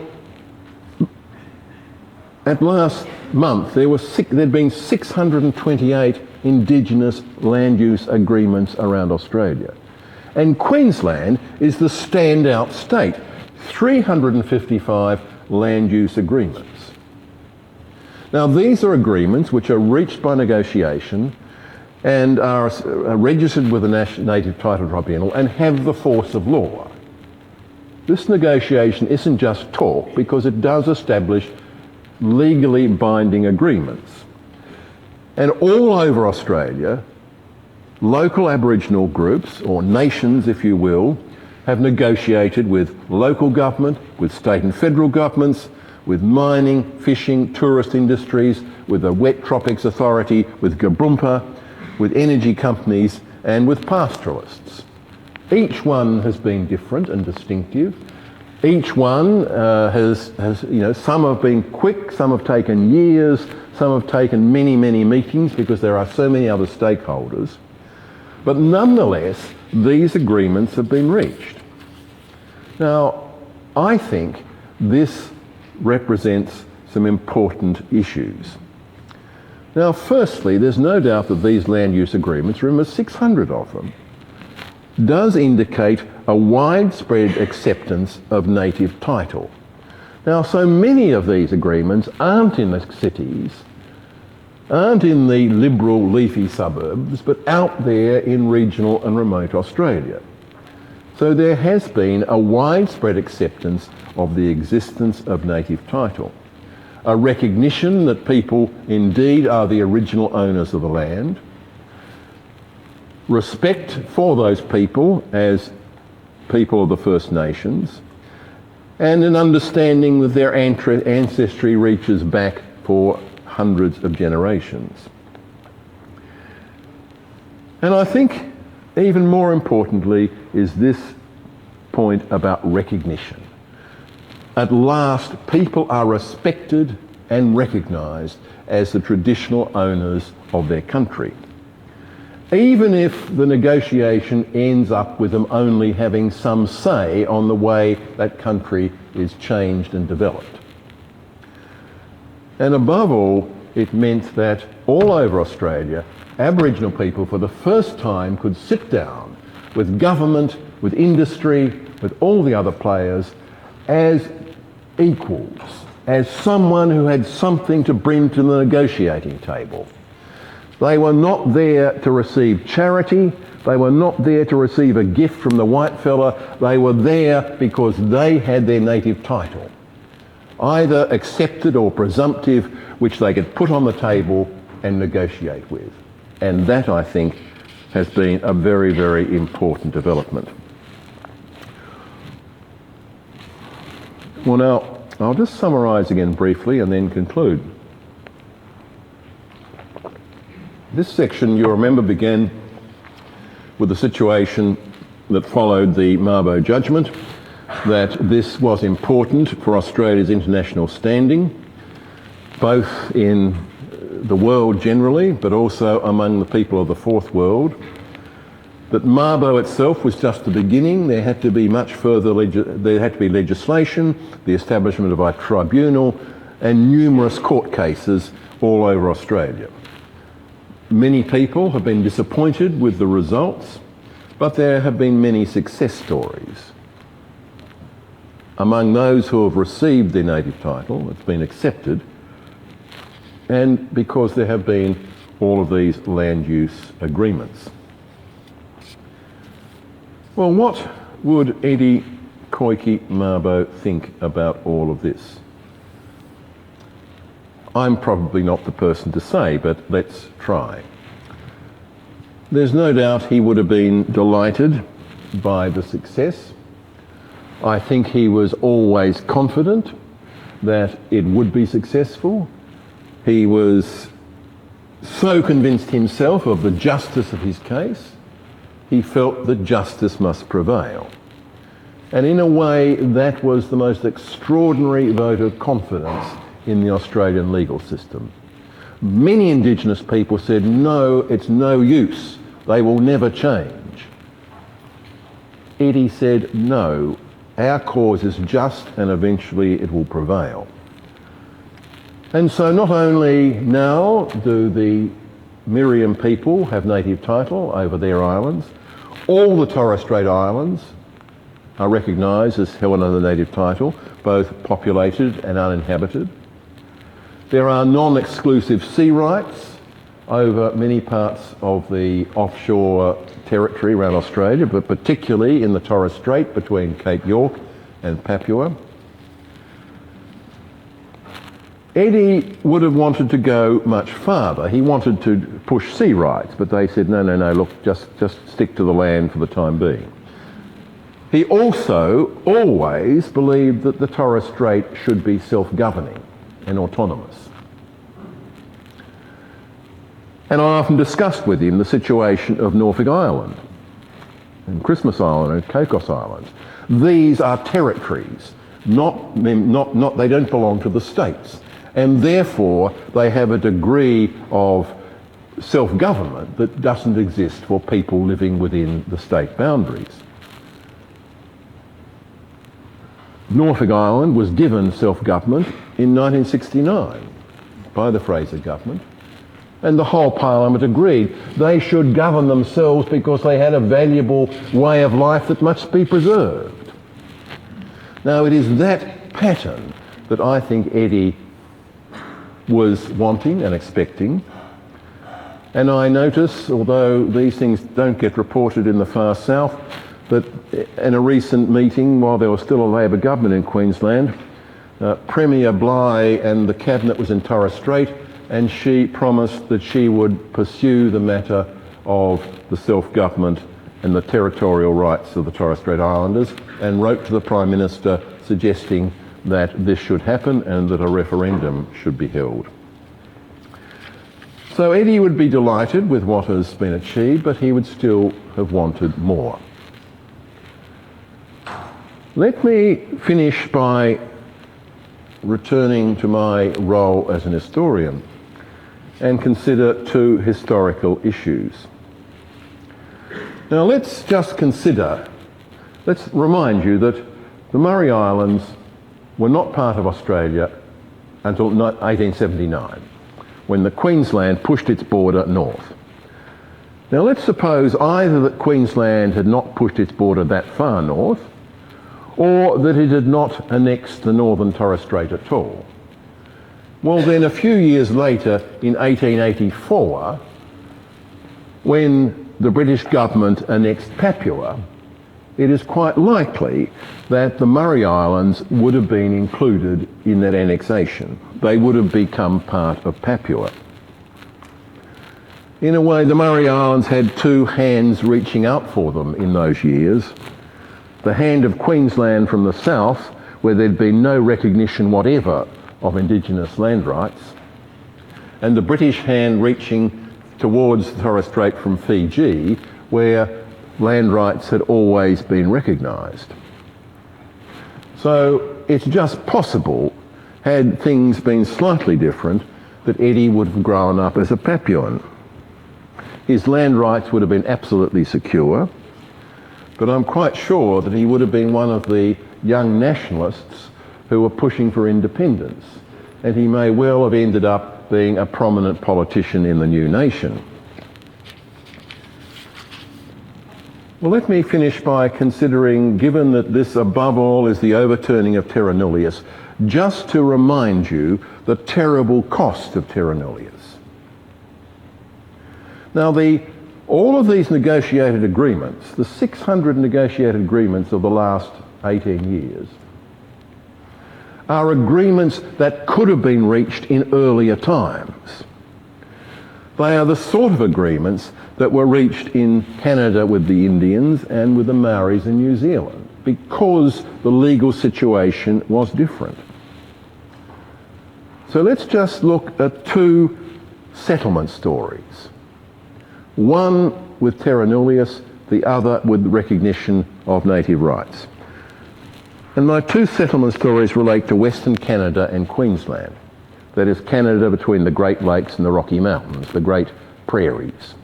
at last month, there'd been 628 Indigenous land use agreements around Australia. And Queensland is the standout state, 355 land use agreements. Now, these are agreements which are reached by negotiation and are registered with the Native Title Tribunal and have the force of law. This negotiation isn't just talk, because it does establish legally binding agreements. And all over Australia, local Aboriginal groups, or nations if you will, have negotiated with local government, with state and federal governments, with mining, fishing, tourist industries, with the Wet Tropics Authority, with Gabrumpa, with energy companies and with pastoralists. Each one has been different and distinctive. Each one has some have been quick, some have taken years, Some have taken many, many meetings because there are so many other stakeholders. But nonetheless, these agreements have been reached. Now, I think this represents some important issues. Now, firstly, there's no doubt that these land use agreements, remember 600 of them, does indicate a widespread acceptance of native title. Now, so many of these agreements aren't in the cities, aren't in the liberal leafy suburbs, but out there in regional and remote Australia. So there has been a widespread acceptance of the existence of native title, a recognition that people indeed are the original owners of the land, respect for those people as people of the First Nations, and an understanding that their ancestry reaches back for hundreds of generations. And I think even more importantly is this point about recognition. At last, people are respected and recognised as the traditional owners of their country, even if the negotiation ends up with them only having some say on the way that country is changed and developed. And above all, it meant that all over Australia, Aboriginal people for the first time could sit down with government, with industry, with all the other players as equals, as someone who had something to bring to the negotiating table. They were not there to receive charity. They were not there to receive a gift from the white fella. They were there because they had their native title, either accepted or presumptive, which they could put on the table and negotiate with. And that, I think, has been a very, very important development. Well, now, I'll just summarise again briefly and then conclude. This section, you'll remember, began with the situation that followed the Mabo judgment, that this was important for Australia's international standing, both in the world generally, but also among the people of the Fourth World. That Mabo itself was just the beginning. There had to be much further, there had to be legislation, the establishment of a tribunal, and numerous court cases all over Australia. Many people have been disappointed with the results, but there have been many success stories. Among those who have received their native title, it's been accepted, and because there have been all of these land use agreements. Well, what would Eddie Koiki Mabo think about all of this? I'm probably not the person to say, but let's try. There's no doubt he would have been delighted by the success. I think he was always confident that it would be successful. He was so convinced himself of the justice of his case, he felt that justice must prevail. And in a way, that was the most extraordinary vote of confidence in the Australian legal system. Many Indigenous people said, no, it's no use. They will never change. Eddie said, no, our cause is just and eventually it will prevail. And so not only now do the Miriam people have native title over their islands, all the Torres Strait Islands are recognised as held under the native title, both populated and uninhabited. There are non-exclusive sea rights over many parts of the offshore territory around Australia, but particularly in the Torres Strait between Cape York and Papua. Eddie would have wanted to go much farther. He wanted to push sea rights, but they said, no, look, just stick to the land for the time being. He also always believed that the Torres Strait should be self-governing and autonomous. And I often discussed with him the situation of Norfolk Island and Christmas Island and Cocos Island. These are territories, they don't belong to the states. and therefore they have a degree of self-government that doesn't exist for people living within the state boundaries. Norfolk Island was given self-government in 1969 by the Fraser government, and the whole Parliament agreed they should govern themselves because they had a valuable way of life that must be preserved. Now, it is that pattern that I think Eddie was wanting and expecting. And I notice, although these things don't get reported in the far south, that in a recent meeting, while there was still a Labor government in Queensland, Premier Bligh and the Cabinet was in Torres Strait, and she promised that she would pursue the matter of the self-government and the territorial rights of the Torres Strait Islanders, and wrote to the Prime Minister suggesting that this should happen and that a referendum should be held. So Eddie would be delighted with what has been achieved, but he would still have wanted more. Let me finish by returning to my role as an historian and consider two historical issues. Now let's remind you that the Murray Islands were not part of Australia until 1879, when the Queensland pushed its border north. Now let's suppose either that Queensland had not pushed its border that far north, or that it had not annexed the Northern Torres Strait at all. Well, then a few years later, in 1884, when the British government annexed Papua, it is quite likely that the Murray Islands would have been included in that annexation. They would have become part of Papua. In a way, the Murray Islands had two hands reaching out for them in those years. The hand of Queensland from the south, where there'd been no recognition whatever of Indigenous land rights, and the British hand reaching towards the Torres Strait from Fiji, where land rights had always been recognised. So it's just possible, had things been slightly different, that Eddie would have grown up as a Papuan. His land rights would have been absolutely secure, but I'm quite sure that he would have been one of the young nationalists who were pushing for independence, and he may well have ended up being a prominent politician in the new nation. Well, let me finish by considering, given that this above all is the overturning of terra nullius, just to remind you the terrible cost of terra nullius. Now, all of these negotiated agreements, the 600 negotiated agreements of the last 18 years, are agreements that could have been reached in earlier times. They are the sort of agreements that were reached in Canada with the Indians and with the Maoris in New Zealand, because the legal situation was different. So let's just look at two settlement stories. One with terra nullius, the other with recognition of native rights. And my two settlement stories relate to Western Canada and Queensland. That is Canada between the Great Lakes and the Rocky Mountains, the Great Prairies.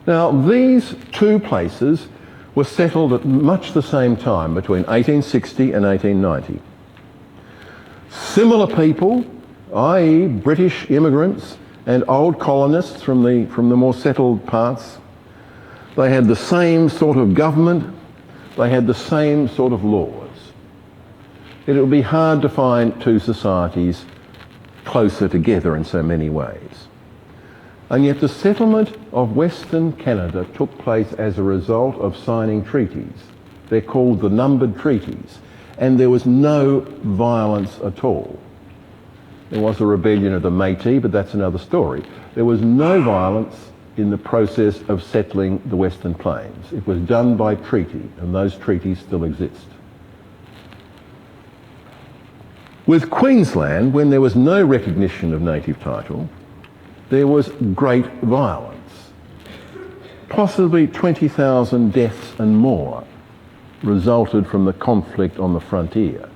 Now, these two places were settled at much the same time, between 1860 and 1890. Similar people, i.e. British immigrants and old colonists from the more settled parts, they had the same sort of government, they had the same sort of laws. It would be hard to find two societies closer together in so many ways. And yet the settlement of Western Canada took place as a result of signing treaties. They're called the numbered treaties, and there was no violence at all. There was a rebellion of the Métis, but that's another story. There was no violence in the process of settling the Western Plains. It was done by treaty, and those treaties still exist. With Queensland, when there was no recognition of native title, there was great violence. Possibly 20,000 deaths and more resulted from the conflict on the frontier.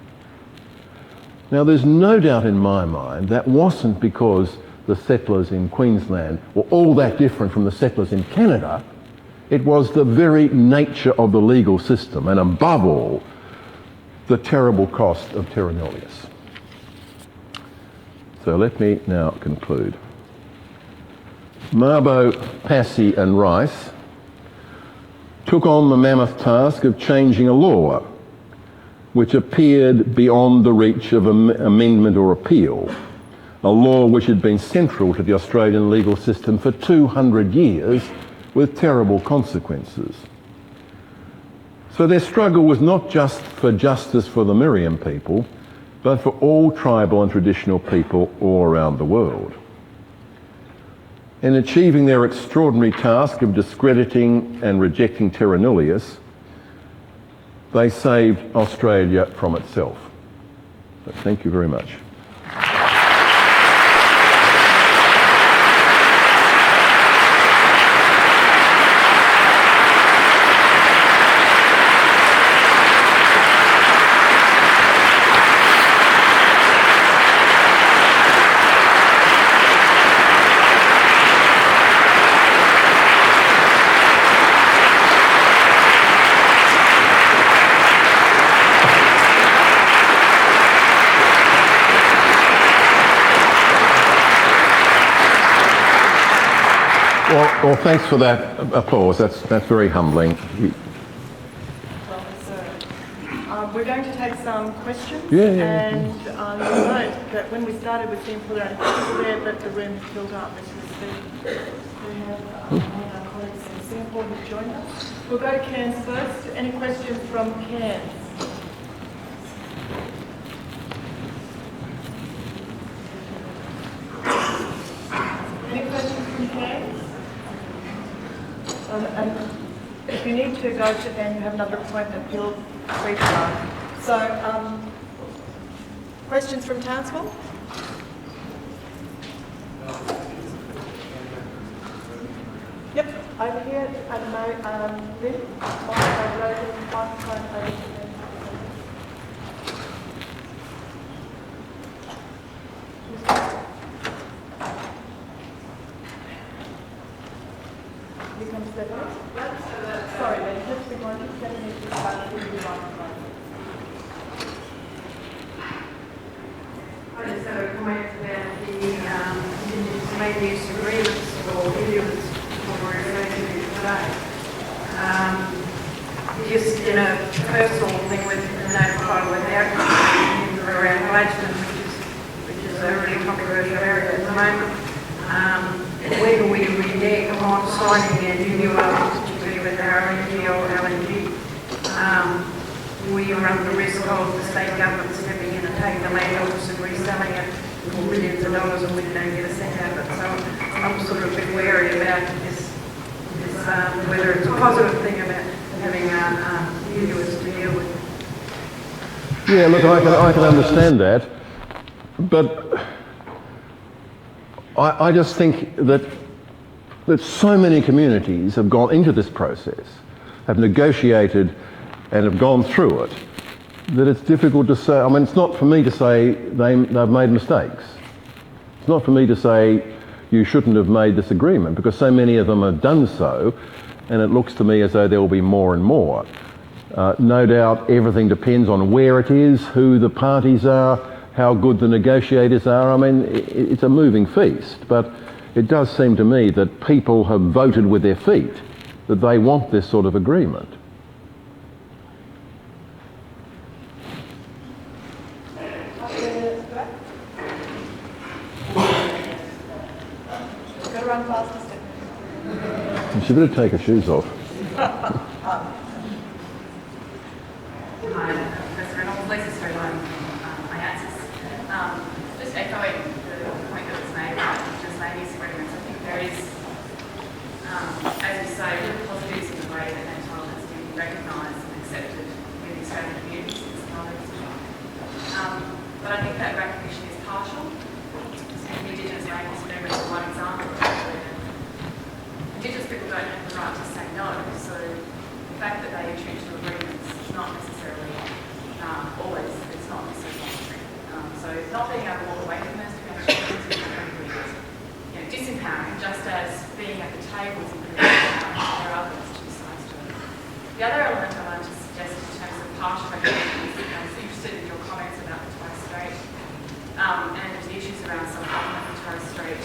Now, there's no doubt in my mind that wasn't because the settlers in Queensland were all that different from the settlers in Canada. It was the very nature of the legal system, and above all, the terrible cost of terra nullius. So let me now conclude. Mabo, Passy and Rice took on the mammoth task of changing a law which appeared beyond the reach of amendment or appeal, a law which had been central to the Australian legal system for 200 years with terrible consequences. So their struggle was not just for justice for the Miriam people, but for all tribal and traditional people all around the world. In achieving their extraordinary task of discrediting and rejecting terra nullius, they saved Australia from itself. So thank you very much. Well, thanks for that applause. That's very humbling. We're going to take some questions. Yeah. And you'll note that when we started with seeing full around people there, but the room filled up as we speak. We have one of our colleagues in Singapore who've joined us. We'll go to Cairns first. Any questions from Cairns? Any questions from Cairns? And if you need to go to and you have another appointment, feel free to go. So, questions from Townsville? Yep, over here at the Lynn, microphone over here. Here comes the sorry, then, let's be going to get into the microphone. I just have a comment about the Indigenous Land Use Agreements or agreements for referring to today. Just in a personal thing with the native title with our around Gladstone, which is a really controversial area at the moment. Whether we renege on signing a new particularly with our LNG or LNG, we run the risk of the state government stepping in and taking the land office and reselling it for millions of dollars and we don't get a cent out of it. So I'm sort of a bit wary about this whether it's a positive thing about having viewers to deal with. Yeah, look, I can understand that, but I just think that so many communities have gone into this process, have negotiated and have gone through it, that it's difficult to say. I mean, it's not for me to say they've made mistakes. It's not for me to say you shouldn't have made this agreement, because so many of them have done so, and it looks to me as though there will be more and more. No doubt everything depends on where it is, who the parties are, how good the negotiators are. I mean, it's a moving feast, but it does seem to me that people have voted with their feet that they want this sort of agreement. Go run faster, Stephanie. She better take her shoes off. Hi, Professor Reynolds, Lisa Storyline, IATSIS. Just echoing the point that was made about Indigenous land use agreements, I think there is, as you say, real positives in the way that entitlement has been recognised and accepted in the Australian community since the Mabo Decision. But I think that recognition is partial. The Indigenous land use agreement is one example where Indigenous people don't have the right to say no, so not being able to walk away from those connections is incredibly disempowering, just as being at the table is incredibly empowering. There are those two sides to it. The other element I wanted to suggest in terms of partial recognition is I was interested in your comments about the Torres Strait and the issues around self-government in Torres Strait.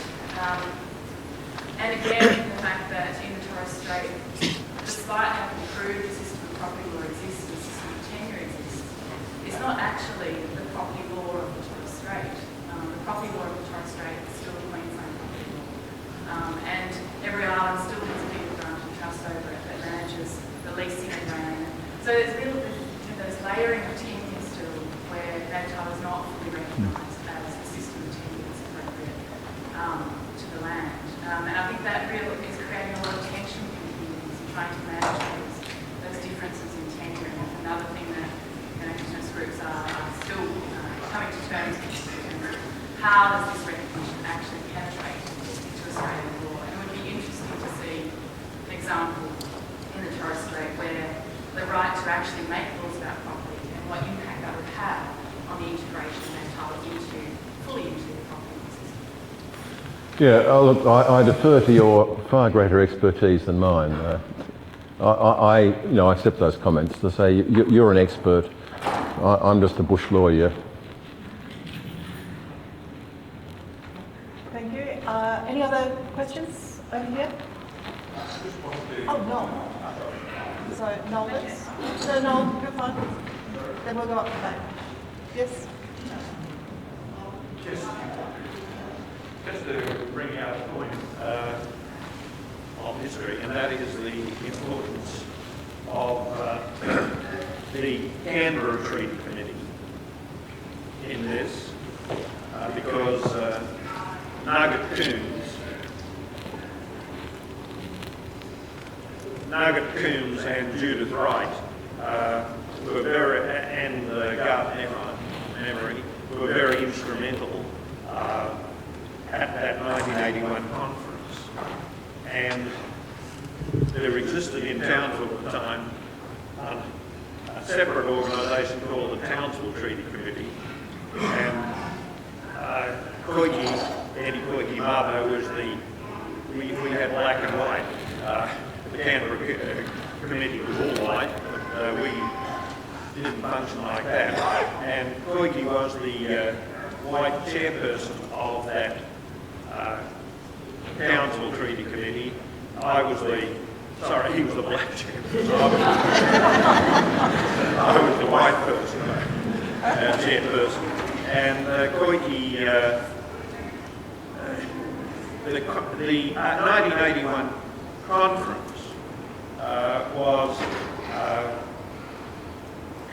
And again, the fact that in the Torres Strait, despite having proved the system of property law exists and the system of tenure exists, it's not actually the property law of the Torres Strait. The property law of the Torres Strait is still the Queensland property law. And every island still has a big granting trust over it that manages the leasing and land. So there's those layering of tenure still where that title is not fully recognised as the system of tenure that's appropriate to the land. And I think that really is creating a lot of tension in communities and trying to manage those differences in tenure. And another thing that Indigenous groups are still coming to terms with how does this recognition actually penetrate into Australian law. And it would be interesting to see an example in the Torres Strait where the right to actually make laws about property and what impact that would have on the integration of that title fully into the property system. Yeah, look, I defer to your far greater expertise than mine. I accept those comments to say you're an expert. I'm just a bush lawyer. Thank you. Any other questions over here? Oh, Noel. So, Noel, let's... So, Noel, you're fine. Then we'll go up to that. Yes? Just to bring out a point of history, and that is the importance of the Canberra Treaty Committee in this, because Nugget Coombs and Judith Wright were very, and Garth Emery were very instrumental at that 1981 conference. And there existed in Townsville at the time a separate organisation called the Townsville Treaty Committee, and Eddie Koiki Mabo was we had black and white. The Canberra committee was all white, but we didn't function like that. And Koiki was the white chairperson of that Townsville Treaty Committee. He was the black chairperson. I was the white person, chairperson. And Koiki, the 1981 conference was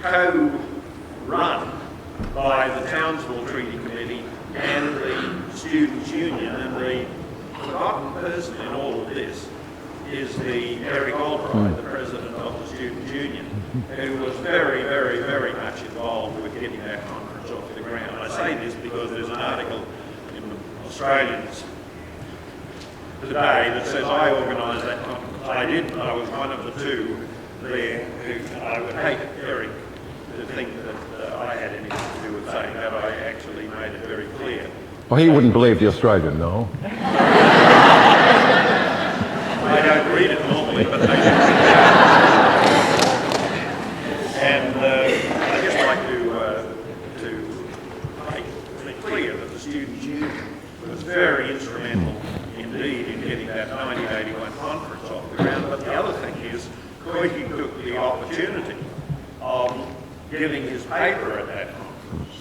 co-run by the Townsville Treaty Committee and the Students' Union, and the forgotten person in all of this is the Eric Albright, the president of the Students' Union, who was very, very, very much involved with getting that conference off the ground. I say this because there's an article in the Australians today that says I organised that conference. I didn't. I was one of the two there who I would hate Eric to think that I had anything to do with saying that. I actually made it very clear. Well, he wouldn't believe the Australian, no. I don't read it normally, but they do. And I'd just like to make clear that the Students' Union was very instrumental indeed in getting that 1981 conference off the ground. But the other thing is, Koiki took the opportunity of giving his paper at that conference,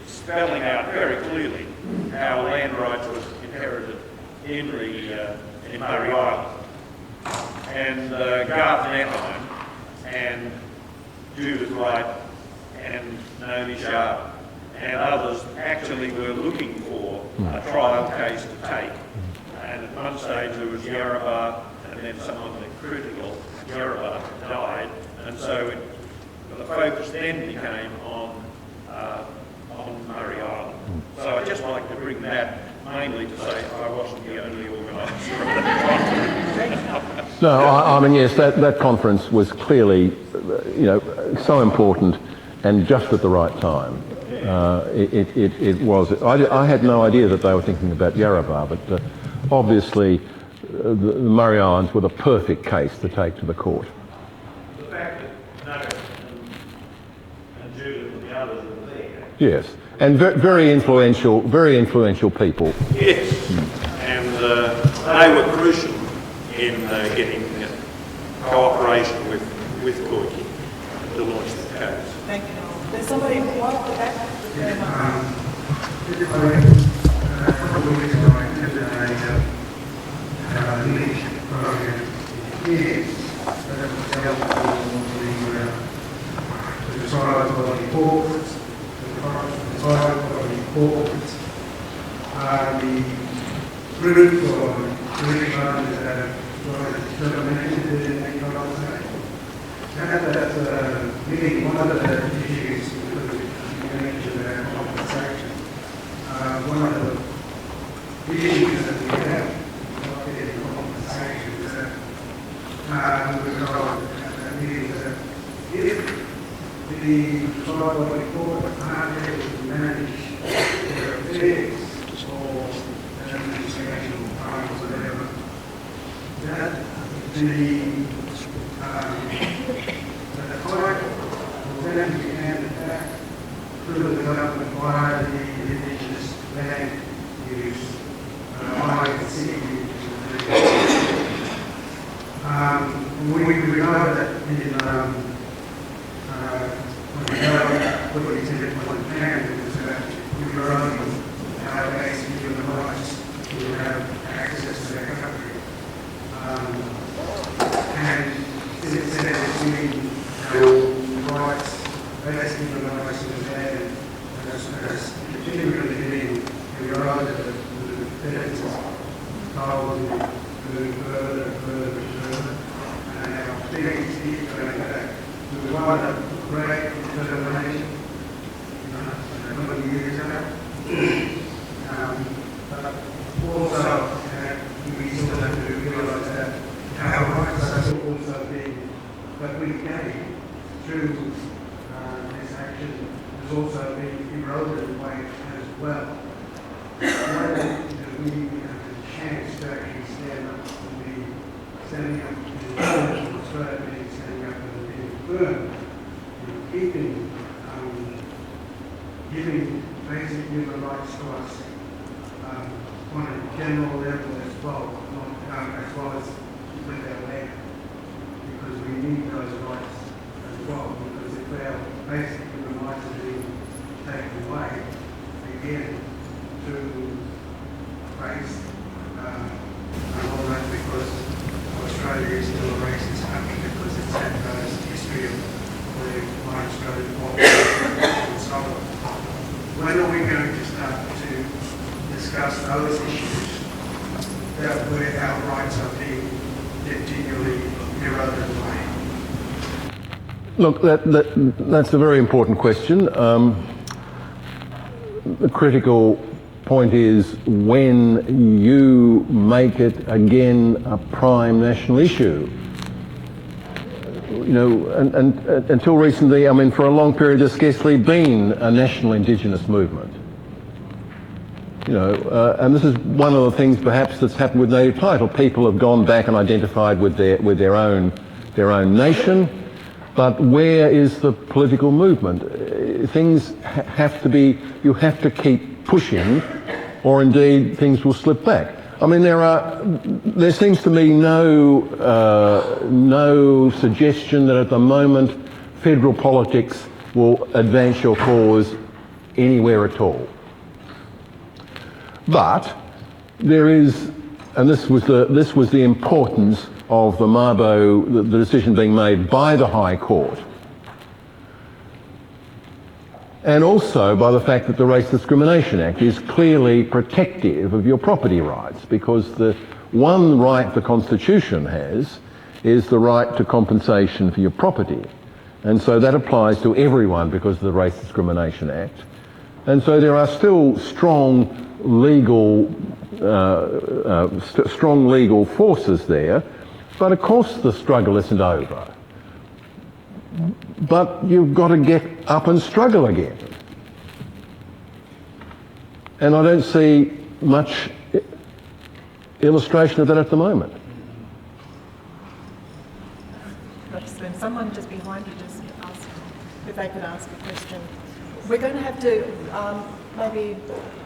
spelling out very clearly how land rights was inherited in Murray Island. And Garth Emery and Judith Wright and Naomi Sharp and others actually were looking for a trial case to take. And at one stage there was Yarrabah, and then someone critical, Yarrabah, died. And so the focus then became on Murray Island. So I'd just like to bring that mainly to say I wasn't the only organiser of that conference. No, I mean, yes, that conference was clearly, so important and just at the right time. It was. I had no idea that they were thinking about Yarrabah, but obviously the Murray Islands were the perfect case to take to the court. The fact that Kneipp and Judith and the others were there. Yes, and very influential people. Yes, and they were crucial in getting cooperation with Koiki to launch the case. Thank you. There's somebody right at the back. A couple of weeks ago, I attended a leadership program here that was held for the retired body corporates, the group of British owners that have terminated the economisation. At that meeting, one of the issues about compensation. One of the issues that we have not getting compensation is that we were told at that meeting that if the tribal court aren't able to manage their affairs or administration funds or whatever, that the title will then be handed back through the government via the indigenous land use, INC use. We know that in what we did at one plan is that we were only basically given the rights to have access to their country. And since then, it's been rights, basically the rights of the land, and as continually getting eroded, the benefits are told to move further and further and further. And our things keep going back. We want a great determination, a number of years ago. But also, we still have to realise that our rights are also being, that we gain through this action has also been eroded away as well. Why don't we have the chance to actually stand up and be standing up in Australia, being standing up and being firm, keeping, giving basic human rights to us on a general level as well, as well as with our land, because we need those rights as well, because if our basic human rights are being taken away, again, through race, and all that, because Australia is still a racist country, because it's had those history of the white Australian population and so on. When are we going to start to discuss those issues that where our rights are being continually eroded away? Look, that's a very important question. The critical point is when you make it again a prime national issue. You know, and until recently, I mean, for a long period, there's scarcely been a national Indigenous movement. You know, and this is one of the things perhaps that's happened with native title. People have gone back and identified with their own nation, but where is the political movement? Things have to be. You have to keep pushing, or indeed things will slip back. I mean, there seems to me no suggestion that at the moment federal politics will advance your cause anywhere at all. But there is, and this was the importance of the Mabo, the decision being made by the High Court, and also by the fact that the Race Discrimination Act is clearly protective of your property rights, because the one right the Constitution has is the right to compensation for your property. And so that applies to everyone because of the Race Discrimination Act. And so there are still strong legal forces there, but of course the struggle isn't over. but you've got to get up and struggle again. And I don't see much illustration of that at the moment. Someone just behind you just asked if they could ask a question. We're going to have to maybe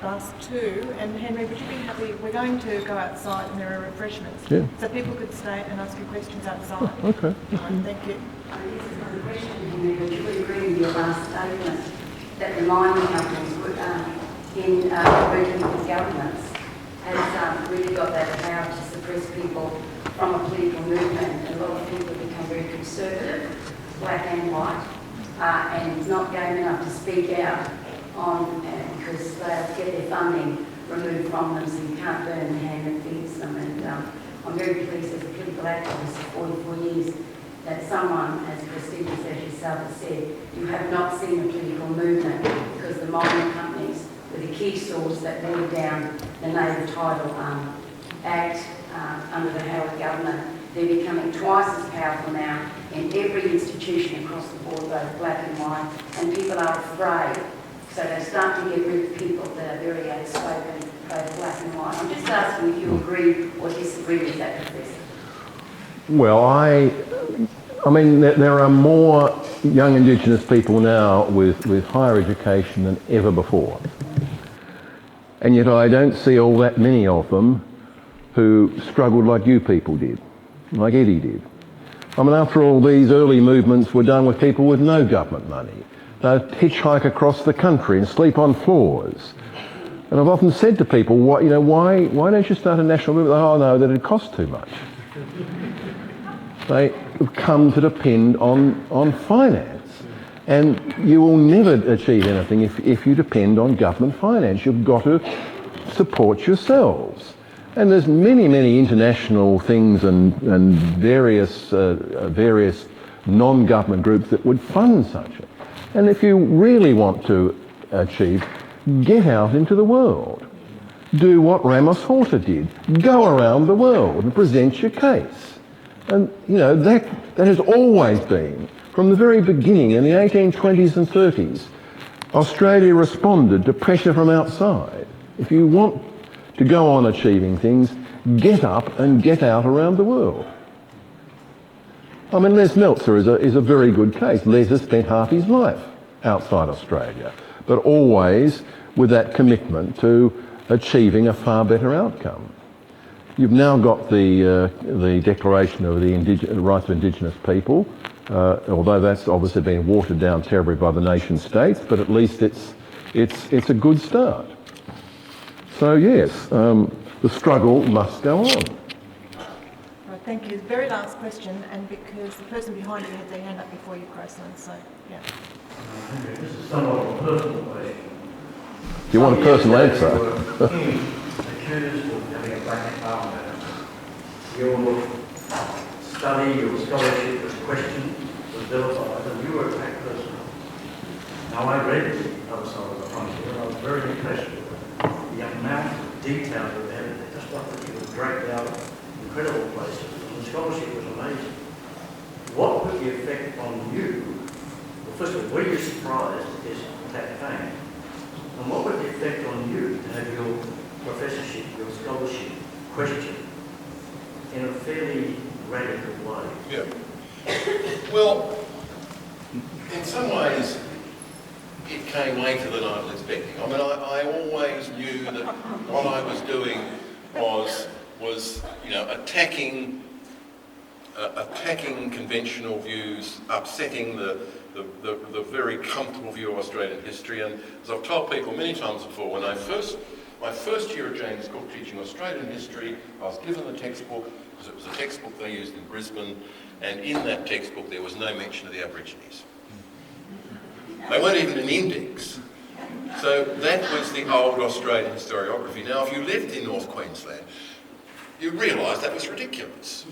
ask two, and Henry, would you be happy? We're going to go outside and there are refreshments. Yeah. So people could stay and ask you questions outside. Oh, okay. Thank you. This is not a question, Henry, but you would agree with your last statement that the mining companies would, in working with governments has really got that power to suppress people from a political movement. A lot of people have become very conservative, black and white, and not game enough to speak out on because they'll get their funding removed from them, so you can't burn the hand that feeds them. And I'm very pleased as a political activist for 44 years that someone as prestigious as yourself has said, you have not seen a political movement because the mining companies were the key source that watered down the Native Title Act under the Howard government. They're becoming twice as powerful now in every institution across the board, both black and white, and people are afraid. So they start to get rid of people that are very outspoken, both black and white. I'm just asking if you agree or disagree with that, Professor. Well, I mean, there are more young Indigenous people now with higher education than ever before. And yet I don't see all that many of them who struggled like you people did, like Eddie did. I mean, after all, these early movements were done with people with no government money. They'd hitchhike across the country and sleep on floors. And I've often said to people, why don't you start a national movement? Oh no, that'd cost too much. They have come to depend on finance. And you will never achieve anything if you depend on government finance. You've got to support yourselves. And there's many, many international things and various non-government groups that would fund such it. And if you really want to achieve, get out into the world. Do what Ramos Horta did. Go around the world and present your case. And, you know, that has always been, from the very beginning in the 1820s and 30s, Australia responded to pressure from outside. If you want to go on achieving things, get up and get out around the world. I mean, Les Meltzer is a very good case. Les has spent half his life outside Australia, but always with that commitment to achieving a far better outcome. You've now got the Declaration of the Rights of Indigenous People, although that's obviously been watered down terribly by the nation states, but at least it's a good start. So yes, the struggle must go on. Right, thank you. Very last question, and because the person behind you had their hand up before you, Graceland, so yeah. This is somewhat of a personal question. Do you want a personal answer? Accused of having a black parliament. Your study, your scholarship was questioned, was vilified, and you were attacked personally. Now I read the other side of the frontier and I was very impressed with the amount of detail that they had. Just like that you were dragged out incredible places, and the scholarship was amazing. What was the effect on you? Well, first of all, were you surprised that this attack came? And what was the effect on you to have your professorship, your scholarship questioned in a fairly radical way? Yeah. Well, in some ways, it came later than I was expecting. I mean, I always knew that what I was doing was you know, attacking conventional views, upsetting the very comfortable view of Australian history. And as I've told people many times before, when my first year at James Cook teaching Australian history, I was given the textbook, because it was a textbook they used in Brisbane, and in that textbook there was no mention of the Aborigines. They weren't even an index. So that was the old Australian historiography. Now, if you lived in North Queensland, you realised that was ridiculous.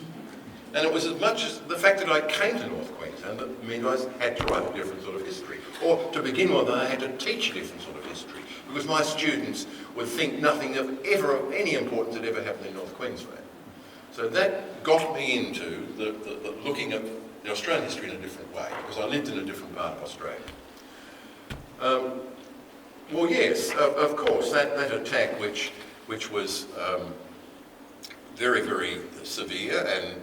And it was as much as the fact that I came to North Queensland that meant I had to write a different sort of history. Or to begin with, I had to teach a different sort of history, because my students would think nothing of any importance had ever happened in North Queensland. So that got me into the looking at Australian history in a different way, because I lived in a different part of Australia. Well, yes, of course, that attack, which was very, very severe and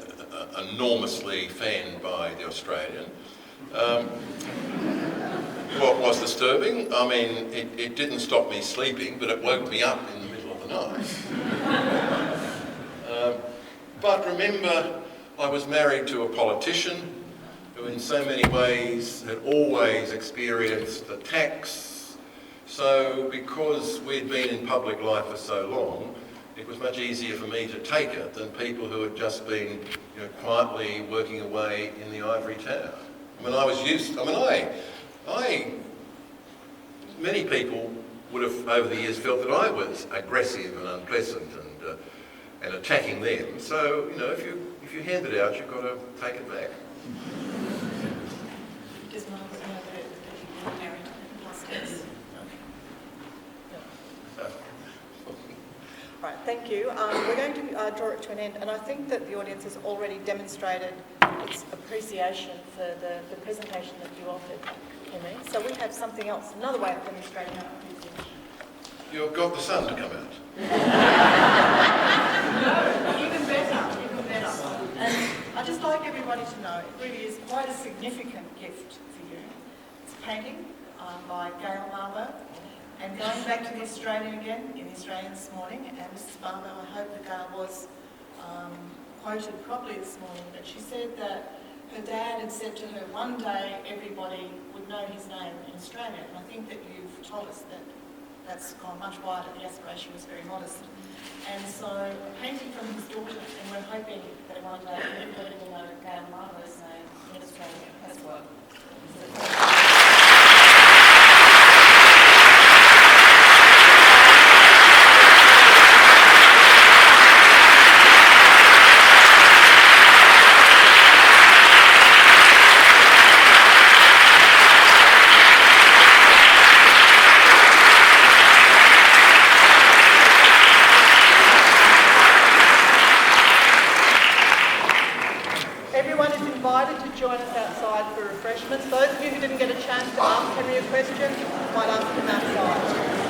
enormously fanned by the Australian, what was disturbing. I mean, it didn't stop me sleeping, but it woke me up in the middle of the night. But remember, I was married to a politician who in so many ways had always experienced attacks. So because we'd been in public life for so long, it was much easier for me to take it than people who had just been quietly working away in the ivory tower. I mean, I was used, many people would have over the years felt that I was aggressive and unpleasant and attacking them. So, if you hand it out, you've got to take it back. Does Margaret know that you're married plus yes? Right, thank you. We're going to draw it to an end, and I think that the audience has already demonstrated its appreciation for the presentation that you offered, Henry. So we have something else, another way of demonstrating our appreciation. You've got the sun to come out. Even better, even better. And I'd just like everybody to know it really is quite a significant gift for you. It's a painting by Gail Mabo. And going back to the Australian again, in the Australian this morning, and Mrs. Mabo, I hope that Gail was quoted properly this morning, but she said that her dad had said to her, one day everybody would know his name in Australia. And I think that you've told us that that's gone much wider. The aspiration was very modest. And so a painting from his daughter, and we're hoping that one day everybody will know Gail Mabo's name in Australia as well. Join us outside for refreshments. Those of you who didn't get a chance to ask Henry a question might ask him outside.